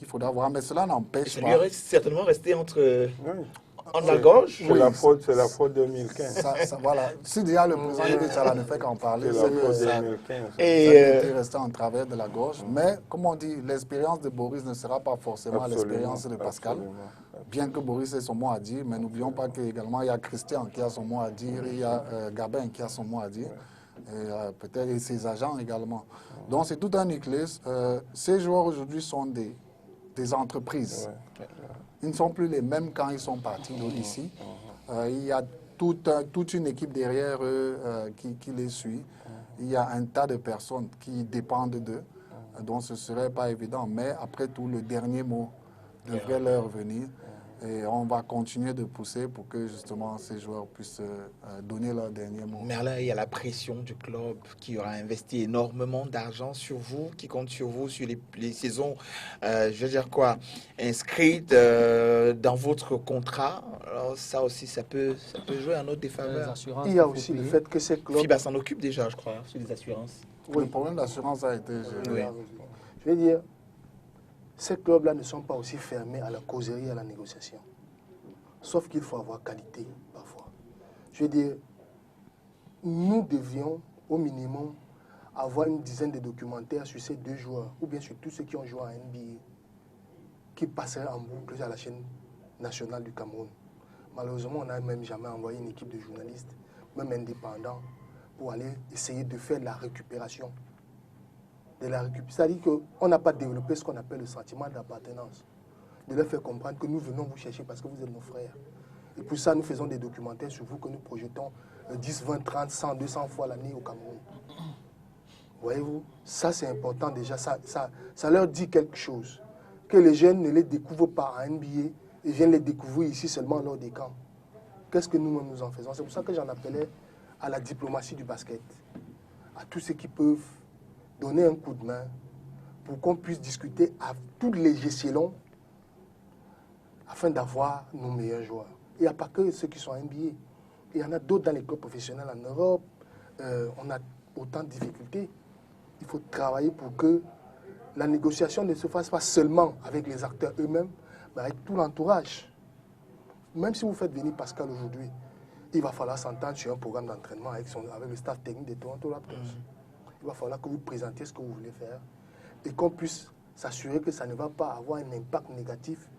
faudra voir. Mais cela n'empêche pas... Ça lui est certainement resté entre la gorge. C'est la faute 2015. Voilà. Si déjà le président Yves ne fait qu'en parler, c'est la faute 2015. Et ça était resté en travers de la gorge. Mais, comme on dit, l'expérience de Boris ne sera pas forcément l'expérience de Pascal. Bien que Boris ait son mot à dire, mais n'oublions pas qu'également il y a Christian qui a son mot à dire, il y a Gabin qui a son mot à dire, et peut-être ses agents également. Donc c'est tout un nucléus. Ces joueurs aujourd'hui sont des entreprises. Ils ne sont plus les mêmes quand ils sont partis d'ici. Il y a toute une équipe derrière eux qui les suit. Il y a un tas de personnes qui dépendent d'eux. Donc ce ne serait pas évident. Mais après tout, le dernier mot devrait leur venir. Et on va continuer de pousser pour que justement ces joueurs puissent donner leur dernier mot. Mais là, il y a la pression du club qui aura investi énormément d'argent sur vous, qui compte sur vous sur les saisons, je veux dire quoi, inscrites dans votre contrat. Alors ça aussi, ça peut jouer en notre défaveur. Il y a aussi le fait que ces clubs... FIBA s'en occupe déjà, je crois, sur les assurances. Oui. Le problème d'assurance a été géré. Je veux dire, ces clubs-là ne sont pas aussi fermés à la causerie et à la négociation. Sauf qu'il faut avoir qualité, parfois. Je veux dire, nous devions, au minimum, avoir une dizaine de documentaires sur ces deux joueurs, ou bien sur tous ceux qui ont joué en NBA, qui passeraient en boucle à la chaîne nationale du Cameroun. Malheureusement, on n'a même jamais envoyé une équipe de journalistes, même indépendants, pour aller essayer de faire de la récupération. C'est-à-dire qu'on n'a pas développé ce qu'on appelle le sentiment d'appartenance. De leur faire comprendre que nous venons vous chercher parce que vous êtes nos frères. Et pour ça, nous faisons des documentaires sur vous que nous projetons 10, 20, 30, 100, 200 fois l'année au Cameroun. Voyez-vous, ça c'est important déjà. Ça leur dit quelque chose. Que les jeunes ne les découvrent pas en NBA et viennent les découvrir ici seulement lors des camps. Qu'est-ce que nous-mêmes nous en faisons? C'est pour ça que j'en appelais à la diplomatie du basket. À tous ceux qui peuvent donner un coup de main pour qu'on puisse discuter à tous les échelons afin d'avoir nos meilleurs joueurs. Il n'y a pas que ceux qui sont en NBA. Il y en a d'autres dans les clubs professionnels en Europe. On a autant de difficultés. Il faut travailler pour que la négociation ne se fasse pas seulement avec les acteurs eux-mêmes, mais avec tout l'entourage. Même si vous faites venir Pascal aujourd'hui, il va falloir s'entendre sur un programme d'entraînement avec le staff technique de Toronto Raptors. Il va falloir que vous présentiez ce que vous voulez faire et qu'on puisse s'assurer que ça ne va pas avoir un impact négatif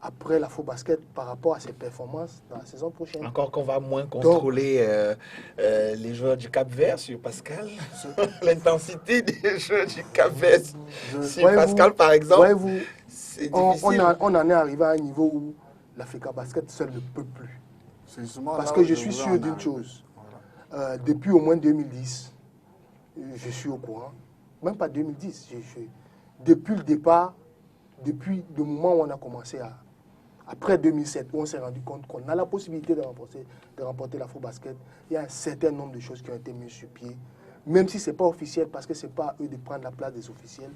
après l'Afrobasket par rapport à ses performances dans la saison prochaine. Encore qu'on va moins contrôler les joueurs du Cap-Vert sur Pascal. L'intensité des joueurs du Cap-Vert sur Pascal, par exemple. C'est difficile. On en est arrivé à un niveau où l'Africa Basket seul ne peut plus. Parce que je suis sûr d'une chose. Depuis au moins 2010, je suis au courant. Même pas 2010. Depuis le départ, depuis le moment où on a commencé après 2007, où on s'est rendu compte qu'on a la possibilité de remporter l'Afrobasket, il y a un certain nombre de choses qui ont été mises sur pied, même si ce n'est pas officiel, parce que ce n'est pas à eux de prendre la place des officiels,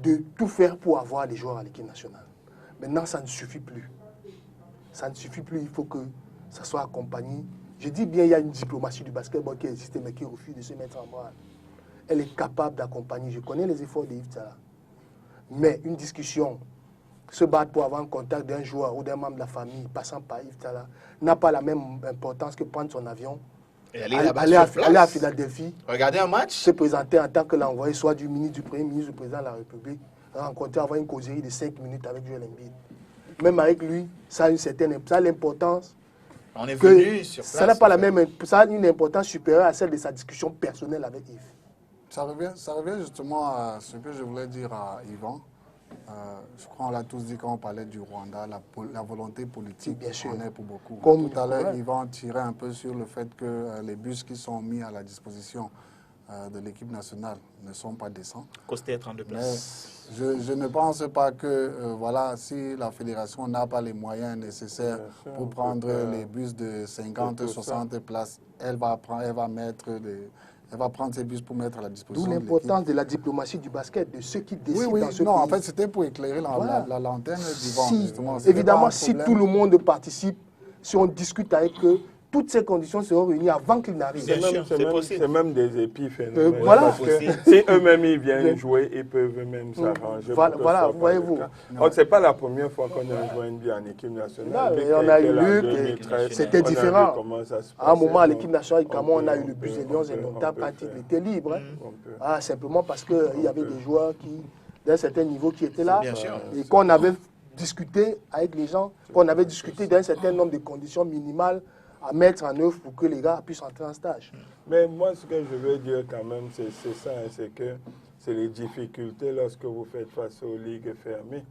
de tout faire pour avoir les joueurs à l'équipe nationale. Maintenant, ça ne suffit plus. Ça ne suffit plus, il faut que ça soit accompagné. Je dis bien, il y a une diplomatie du basketball qui existe, mais qui refuse de se mettre en branle. Elle est capable d'accompagner. Je connais les efforts de Yves Tala. Mais une discussion, se battre pour avoir un contact d'un joueur ou d'un membre de la famille passant par Yves Tala, n'a pas la même importance que prendre son avion, et aller à Philadelphie, regarder un match, se présenter en tant que l'envoyé soit du ministre, du Premier ministre, du Président de la République, rencontrer, avoir une causerie de 5 minutes avec Joel Embiid. Même avec lui, ça a l'importance. On est venu sur place. Ça n'a pas la même, ça a une importance supérieure à celle de sa discussion personnelle avec Yves. Ça revient justement à ce que je voulais dire à Yvan. Je crois qu'on l'a tous dit quand on parlait du Rwanda, la volonté politique en est pour beaucoup. Comme tout à l'heure, Yvan tirait un peu sur le fait que les bus qui sont mis à la disposition de l'équipe nationale ne sont pas décents. Costaient 32 places. Mais je ne pense pas que, voilà, si la fédération n'a pas les moyens nécessaires pour prendre les bus de 50, 60 places, elle va prendre ces bus pour mettre à la disposition. D'où l'importance de la diplomatie du basket, de ceux qui décident dans ce pays. En fait, c'était pour éclairer la lanterne d'Yvan, justement. Évidemment, si tout le monde participe, si on discute avec eux, toutes ces conditions seront réunies avant qu'ils n'arrivent. C'est même des épiphénomènes. Voilà. Parce que si eux-mêmes ils viennent jouer, ils peuvent eux-mêmes s'arranger. Voilà, voyez-vous. Ce n'est pas la première fois qu'on a joué NBA en équipe nationale. On a eu Luc, c'était différent. À un moment, à l'équipe nationale, on a eu le bus de Lyon et longtemps quand il était libre. Simplement parce qu'il y avait des joueurs d'un certain niveau qui étaient là. Et qu'on avait discuté avec les gens, qu'on avait discuté d'un certain nombre de conditions minimales à mettre en œuvre pour que les gars puissent entrer en stage. Mais moi, ce que je veux dire quand même, c'est ça, c'est que c'est les difficultés lorsque vous faites face aux ligues fermées,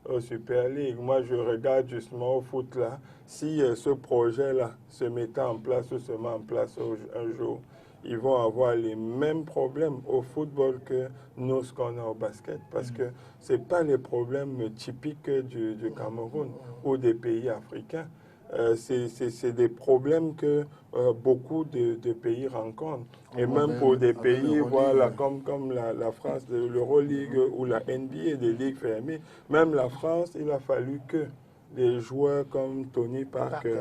aux Super League. Moi, je regarde justement au foot là, si ce projet-là se mettait en place ou se met en place un jour, ils vont avoir les mêmes problèmes au football que nous, ce qu'on a au basket, parce que ce n'est pas les problèmes typiques du Cameroun ou des pays africains. C'est des problèmes que beaucoup de pays rencontrent. Et même pour des pays voilà, comme la France, l'Euroleague ou la NBA, des ligues fermées, même la France, il a fallu que des joueurs comme Tony Parker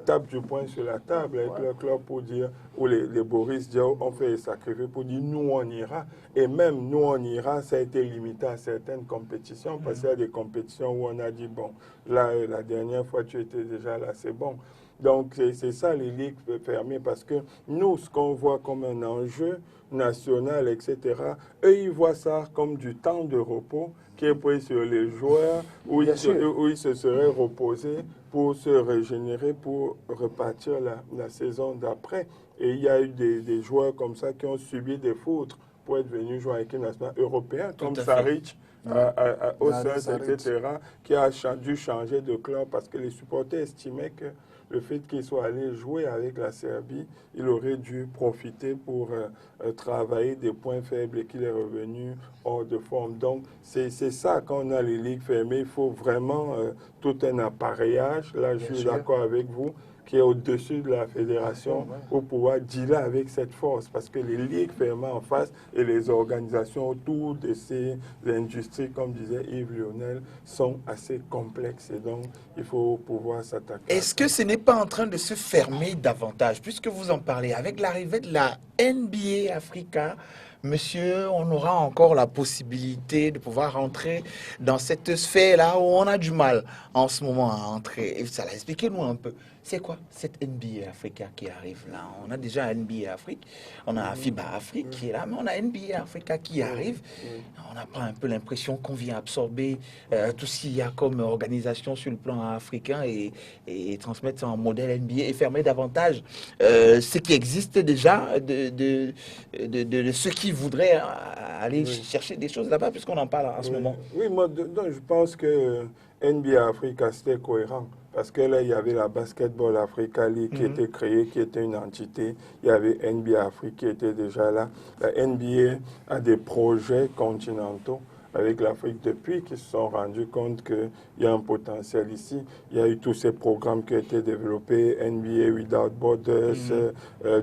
tapent du poing sur la table avec leur club pour dire, ou les Boris Diaw ont fait des sacrifices pour dire nous on ira. Et même nous on ira, ça a été limité à certaines compétitions, parce qu'il y a des compétitions où on a dit bon, là la dernière fois tu étais déjà là, c'est bon. Donc c'est ça les ligues fermées, parce que nous, ce qu'on voit comme un enjeu national, etc., eux ils voient ça comme du temps de repos qui est pris sur les joueurs, où ils se seraient reposés pour se régénérer, pour repartir la saison d'après. Et il y a eu des joueurs comme ça qui ont subi des fautes pour être venus jouer avec l'équipe nationale européenne, comme Saric, au Sens, etc., qui a dû changer de club parce que les supporters estimaient que le fait qu'il soit allé jouer avec la Serbie, il aurait dû profiter pour travailler des points faibles et qu'il est revenu hors de forme. Donc, c'est ça, quand on a les ligues fermées, il faut vraiment tout un appareillage. Là, je suis d'accord avec vous, qui est au-dessus de la fédération pour pouvoir dealer avec cette force. Parce que les ligues fermées en face et les organisations autour de ces industries, comme disait Yves Lionel, sont assez complexes. Et donc, il faut pouvoir s'attaquer. Est-ce que ce n'est pas en train de se fermer davantage, puisque vous en parlez, avec l'arrivée de la NBA Africa, monsieur, on aura encore la possibilité de pouvoir rentrer dans cette sphère-là où on a du mal en ce moment à entrer. Et ça, expliquez-nous un peu. C'est quoi cette NBA Africa qui arrive là? On a déjà NBA Afrique, on a FIBA Afrique qui est là, mais on a NBA Africa qui arrive. On n'a pas un peu l'impression qu'on vient absorber tout ce qu'il y a comme organisation sur le plan africain et transmettre ça en modèle NBA et fermer davantage ce qui existe déjà de ceux qui voudraient aller chercher des choses là-bas, puisqu'on en parle en ce moment. Oui, moi, donc, je pense que NBA Africa, c'était cohérent. Parce que là, il y avait la Basketball Africa League qui était créée, qui était une entité. Il y avait NBA Afrique qui était déjà là. La NBA a des projets continentaux avec l'Afrique depuis qu'ils se sont rendus compte qu'il y a un potentiel ici. Il y a eu tous ces programmes qui ont été développés, NBA Without Borders,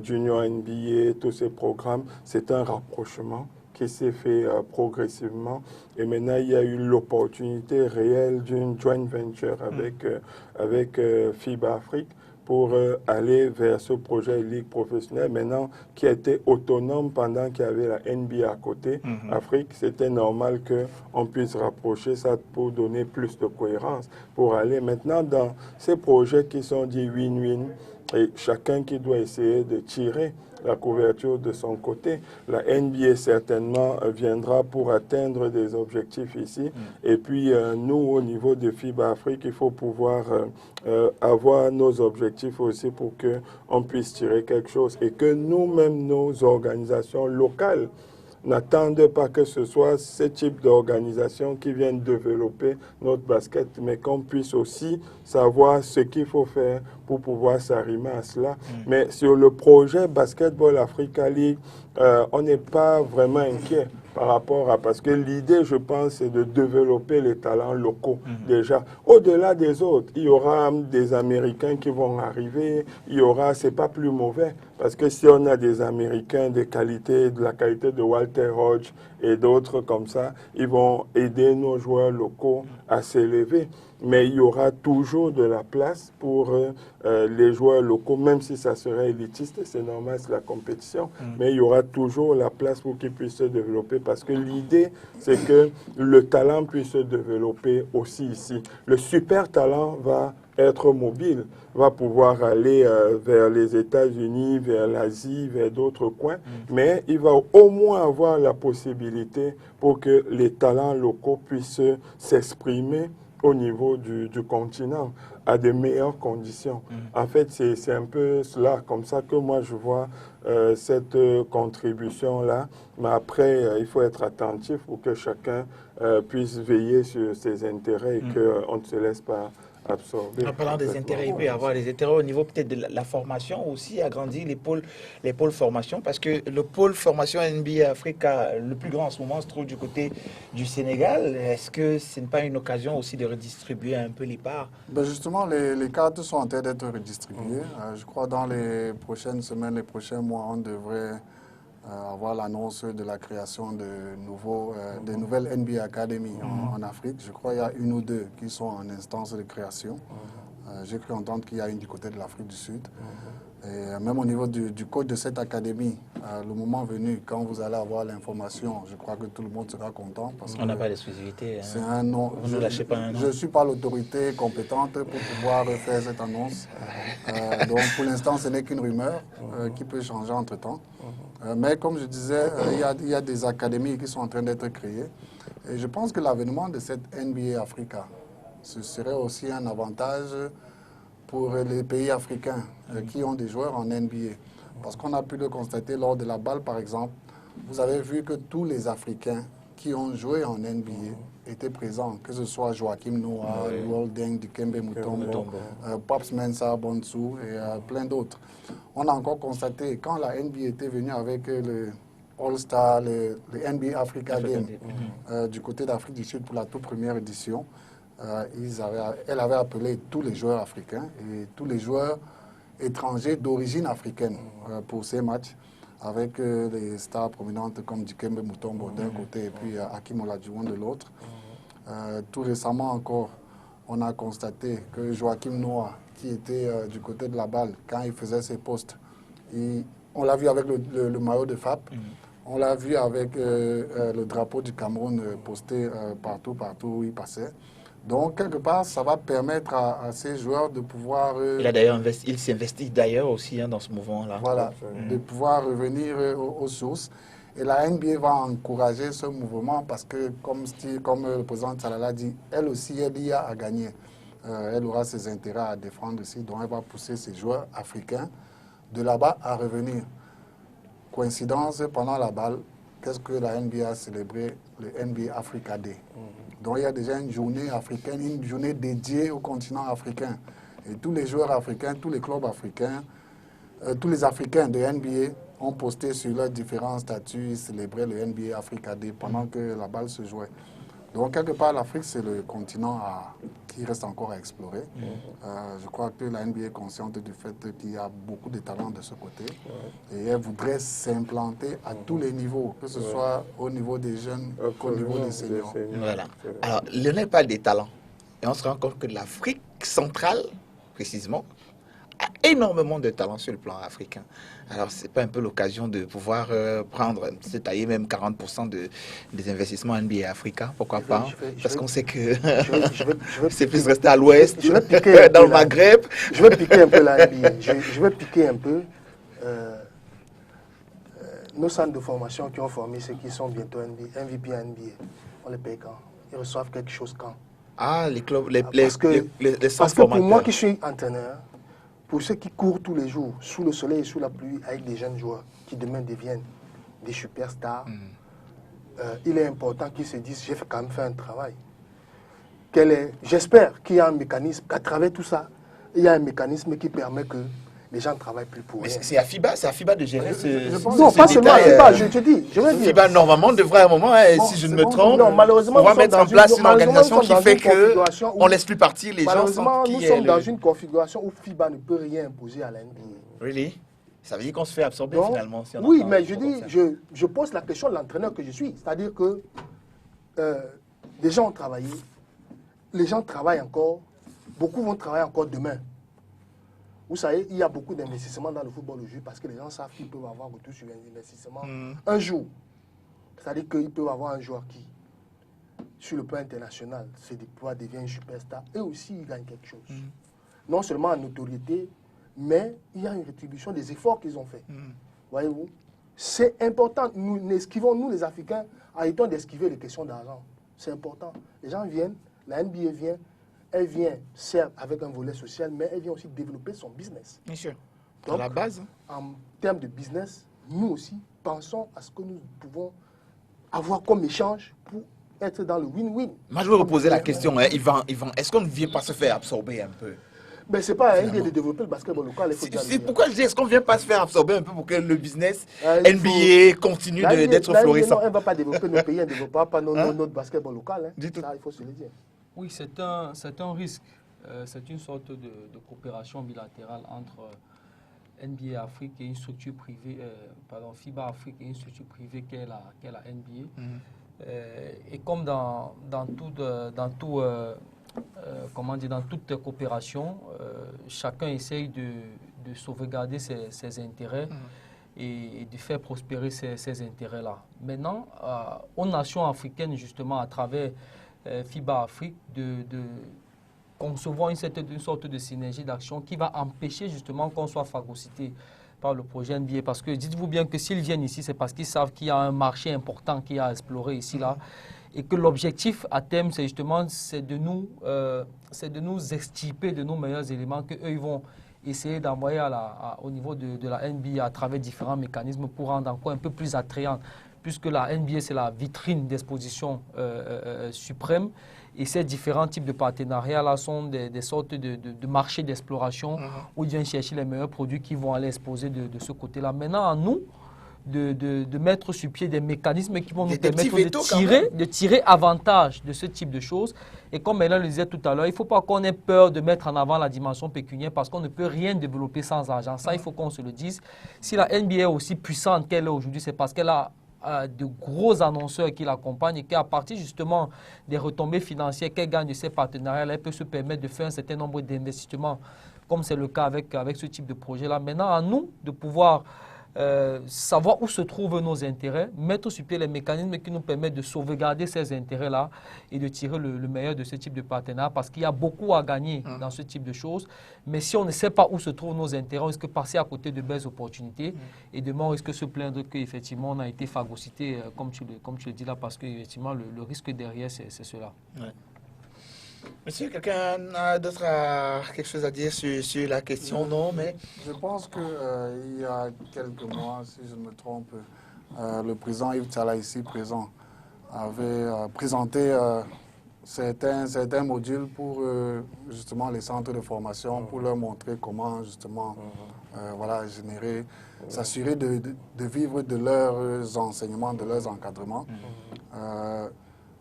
Junior NBA, tous ces programmes. C'est un rapprochement qui s'est fait progressivement. Et maintenant, il y a eu l'opportunité réelle d'une joint venture avec FIBA Afrique pour aller vers ce projet Ligue professionnelle, maintenant qui a été autonome pendant qu'il y avait la NBA à côté. Afrique, c'était normal qu'on puisse rapprocher ça pour donner plus de cohérence, pour aller maintenant dans ces projets qui sont dits win-win, et chacun qui doit essayer de tirer la couverture de son côté. La NBA certainement viendra pour atteindre des objectifs ici. Et puis nous, au niveau de FIBA Afrique, il faut pouvoir avoir nos objectifs aussi pour qu'on puisse tirer quelque chose. Et que nous-mêmes, nos organisations locales, n'attendent pas que ce soit ce type d'organisation qui viennent développer notre basket, mais qu'on puisse aussi savoir ce qu'il faut faire pour pouvoir s'arrimer à cela. Mais sur le projet Basketball Africa League, on n'est pas vraiment inquiet par rapport à... Parce que l'idée, je pense, c'est de développer les talents locaux déjà. Au-delà des autres, il y aura des Américains qui vont arriver, il y aura... C'est pas plus mauvais. Parce que si on a des Américains de qualité, de la qualité de Walter Hodge et d'autres comme ça, ils vont aider nos joueurs locaux à s'élever. Mais il y aura toujours de la place pour les joueurs locaux, même si ça serait élitiste, c'est normal, c'est la compétition. Mais il y aura toujours la place pour qu'ils puissent se développer, parce que l'idée, c'est que le talent puisse se développer aussi ici. Le super talent va être mobile, va pouvoir aller vers les États-Unis, vers l'Asie, vers d'autres coins, mais il va au moins avoir la possibilité pour que les talents locaux puissent s'exprimer au niveau du continent à de meilleures conditions. En fait, c'est un peu cela, comme ça que moi je vois cette contribution-là. Mais après, il faut être attentif pour que chacun puisse veiller sur ses intérêts et qu'on ne se laisse pas absorber. En parlant des intérêts, il peut y avoir des intérêts au niveau peut-être de la formation aussi, agrandir les pôles formation, parce que le pôle formation NBA Africa, le plus grand en ce moment, se trouve du côté du Sénégal. Est-ce que ce n'est pas une occasion aussi de redistribuer un peu les parts? Ben justement, les cartes sont en train d'être redistribuées. Je crois dans les prochaines semaines, les prochains mois, on devrait avoir l'annonce de la création de nouvelles NBA Academy en Afrique. Je crois qu'il y a une ou deux qui sont en instance de création. J'ai cru entendre qu'il y a une du côté de l'Afrique du Sud. Et même au niveau du coach de cette académie, le moment venu, quand vous allez avoir l'information, je crois que tout le monde sera content. Parce on n'a pas d'exclusivité. C'est un nom. Vous ne lâchez pas un nom. Je ne suis pas l'autorité compétente pour pouvoir faire cette annonce. Donc pour l'instant, ce n'est qu'une rumeur qui peut changer entre-temps. Mais comme je disais, il y a des académies qui sont en train d'être créées. Et je pense que l'avènement de cette NBA Africa, ce serait aussi un avantage pour les pays africains qui ont des joueurs en NBA. Parce qu'on a pu le constater lors de la balle, par exemple. Vous avez vu que tous les Africains qui ont joué en NBA étaient présents, que ce soit Joachim Noah, Luol Deng, Dikembe Mutombo, Paps Mensah Bonsu et plein d'autres. On a encore constaté, quand la NBA était venue avec le All-Star, le NBA Africa Game, du côté d'Afrique du Sud pour la toute première édition, elle avait appelé tous les joueurs africains et tous les joueurs étrangers d'origine africaine pour ces matchs, avec des stars prominentes comme Dikembe Mutombo d'un côté et puis Hakim Olajuwon de l'autre. Tout récemment encore, on a constaté que Joachim Noah, qui était du côté de la balle, quand il faisait ses postes, on l'a vu avec le maillot de FAP, On l'a vu avec le drapeau du Cameroun posté partout où il passait. Donc, quelque part, ça va permettre à ces joueurs de pouvoir... il s'investit d'ailleurs aussi dans ce mouvement-là. Voilà, de pouvoir revenir aux sources. Et la NBA va encourager ce mouvement parce que, comme le président Tsalala dit, elle aussi, elle y a à gagner. Elle aura ses intérêts à défendre aussi, donc elle va pousser ses joueurs africains de là-bas à revenir. Coïncidence, pendant la balle, qu'est-ce que la NBA a célébré? Le NBA Africa Day. Donc il y a déjà une journée africaine, une journée dédiée au continent africain. Et tous les joueurs africains, tous les clubs africains, tous les Africains de NBA ont posté sur leurs différents statuts, ils célébraient le NBA Africa Day pendant que la balle se jouait. Donc, quelque part, l'Afrique, c'est le continent qui reste encore à explorer. Je crois que la NBA est consciente du fait qu'il y a beaucoup de talents de ce côté. Et elle voudrait s'implanter à tous les niveaux, que ce soit au niveau des jeunes qu'au niveau des seniors. Voilà. Alors, Lionel parle des talents. Et on se rend compte que l'Afrique centrale, précisément, a énormément de talents sur le plan africain. Alors, ce n'est pas un peu l'occasion de pouvoir prendre, se tailler même 40% des investissements NBA Africa, pourquoi pas? Parce qu'on sait que c'est plus rester à l'ouest, dans le Maghreb. Je vais piquer un peu la NBA. Je vais piquer un peu nos centres de formation qui ont formé ceux qui sont bientôt MVP NBA. On les paye quand? Ils reçoivent quelque chose quand? Ah, les clubs, parce que pour moi qui suis entraîneur, pour ceux qui courent tous les jours, sous le soleil et sous la pluie, avec des jeunes joueurs qui demain deviennent des superstars, il est important qu'ils se disent, j'ai quand même fait un travail. J'espère qu'il y a un mécanisme, qu'à travers tout ça, il y a un mécanisme qui permet que les gens ne travaillent plus pour rien. C'est à FIBA de gérer non, pas seulement à FIBA, je te dis. FIBA, normalement, devrait à un moment, si je ne me trompe, on va mettre en place une organisation qui fait qu'on ne laisse plus partir les gens. Malheureusement, nous sommes dans une configuration où FIBA ne peut rien imposer à la NBA. Really? Ça veut dire qu'on se fait absorber finalement. Si on oui, mais je dis, je pose la question de l'entraîneur que je suis. C'est-à-dire que les gens ont travaillé, les gens travaillent encore, beaucoup vont travailler encore demain. Vous savez, il y a beaucoup d'investissements dans le football aujourd'hui parce que les gens savent qu'ils peuvent avoir retour sur un investissement un jour. C'est-à-dire qu'ils peuvent avoir un joueur qui, sur le plan international, se déploie, devient un superstar et aussi il gagne quelque chose. Non seulement en notoriété, mais il y a une rétribution des efforts qu'ils ont faits. Voyez-vous? C'est important. Nous les Africains, arrêtons d'esquiver les questions d'argent. C'est important. Les gens viennent, la NBA vient. Elle vient, certes, avec un volet social, mais elle vient aussi développer son business. Bien sûr. Donc, à la base. En termes de business, nous aussi, pensons à ce que nous pouvons avoir comme échange pour être dans le win-win. Moi, je veux reposer la question, Yvan, est-ce qu'on ne vient pas se faire absorber un peu? Mais ce n'est pas à NBA de développer le basketball local. C'est pourquoi je dis, est-ce qu'on ne vient pas se faire absorber un peu pour que le business NBA continue d'être florissant? Non, elle ne va pas développer nos pays, elle ne développera pas notre basketball local. Ça, il faut se le dire. Oui, c'est un risque. C'est une sorte de coopération bilatérale entre NBA Afrique et une structure privée, FIBA Afrique et une structure privée qu'est la NBA. Et comme dans toute coopération, chacun essaye de sauvegarder ses intérêts et de faire prospérer ces intérêts-là. Maintenant, aux nations africaines, justement, à travers FIBA Afrique, de concevoir une sorte de synergie d'action qui va empêcher justement qu'on soit phagocyté par le projet NBA. Parce que dites-vous bien que s'ils viennent ici, c'est parce qu'ils savent qu'il y a un marché important qu'il y a à explorer ici, là. Et que l'objectif à terme, c'est justement de nous extirper de nos meilleurs éléments qu'eux, ils vont essayer d'envoyer au niveau de la NBA à travers différents mécanismes pour rendre encore un peu plus attrayant. Puisque la NBA, c'est la vitrine d'exposition suprême. Et ces différents types de partenariats-là sont des sortes de marchés d'exploration où ils viennent chercher les meilleurs produits qui vont aller exposer de ce côté-là. Maintenant, à nous de mettre sur pied des mécanismes qui vont nous permettre de tirer avantage de ce type de choses. Et comme Mélan le disait tout à l'heure, il ne faut pas qu'on ait peur de mettre en avant la dimension pécuniaire parce qu'on ne peut rien développer sans argent. Ça, il faut qu'on se le dise. Si la NBA est aussi puissante qu'elle est aujourd'hui, c'est parce qu'elle a de gros annonceurs qui l'accompagnent et qu'à partir justement des retombées financières qu'elle gagne de ces partenariats, elle peut se permettre de faire un certain nombre d'investissements, comme c'est le cas avec ce type de projet-là. Maintenant, à nous de pouvoir savoir où se trouvent nos intérêts, mettre sur pied les mécanismes qui nous permettent de sauvegarder ces intérêts-là et de tirer le meilleur de ce type de partenariat, parce qu'il y a beaucoup à gagner dans ce type de choses. Mais si on ne sait pas où se trouvent nos intérêts, on risque de passer à côté de belles opportunités et demain on risque de se plaindre qu'effectivement on a été phagocyté, comme tu le dis là, parce que effectivement le risque derrière c'est cela. Ouais. Monsieur, quelqu'un d'autre a quelque chose à dire sur la question? Non, mais... Je pense qu'il y a quelques mois, si je ne me trompe, le président Yves Tchala, ici présent, avait présenté certains modules pour justement les centres de formation, pour leur montrer comment justement voilà, s'assurer de vivre de leurs enseignements, de leurs encadrements.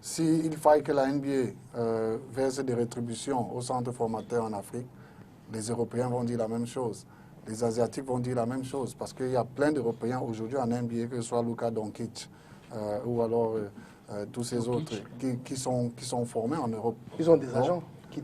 S'il faille que la NBA verse des rétributions aux centres formateurs en Afrique, les Européens vont dire la même chose. Les Asiatiques vont dire la même chose. Parce qu'il y a plein d'Européens aujourd'hui en NBA, que ce soit Luka Doncic ou alors tous ces autres qui sont formés en Europe. Ils ont des agents qui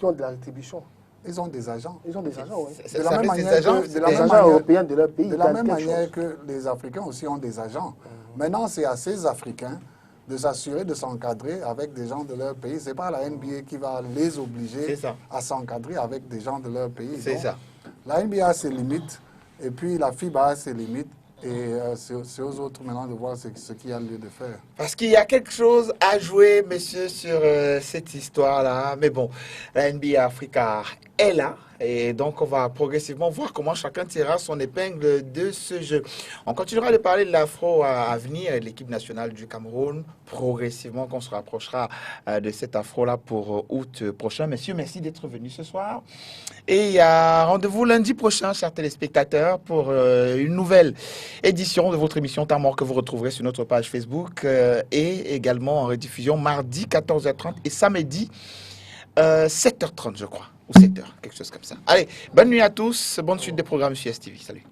ont de la rétribution. Ils ont des agents. Ils ont des agents, oui. De la même manière que les agents européens de leur pays. De la même manière que les Africains aussi ont des agents. Maintenant, c'est à ces Africains de s'assurer de s'encadrer avec des gens de leur pays. Ce n'est pas la NBA qui va les obliger à s'encadrer avec des gens de leur pays. C'est ça. La NBA a ses limites et puis la FIBA a ses limites. Et c'est aux autres maintenant de voir ce qu'il y a lieu de faire. Parce qu'il y a quelque chose à jouer, messieurs, sur cette histoire-là. Mais bon, la NBA Africa est là. Et donc, on va progressivement voir comment chacun tirera son épingle de ce jeu. On continuera de parler de l'afro à venir et de l'équipe nationale du Cameroun. Progressivement, qu'on se rapprochera de cet afro-là pour août prochain. Messieurs, merci d'être venus ce soir. Et il y a rendez-vous lundi prochain, chers téléspectateurs, pour une nouvelle édition de votre émission Temps Mort que vous retrouverez sur notre page Facebook et également en rediffusion mardi 14h30 et samedi 7h30, je crois. Ou 7h, quelque chose comme ça. Allez, bonne nuit à tous, bonne suite des programmes sur STV. Salut.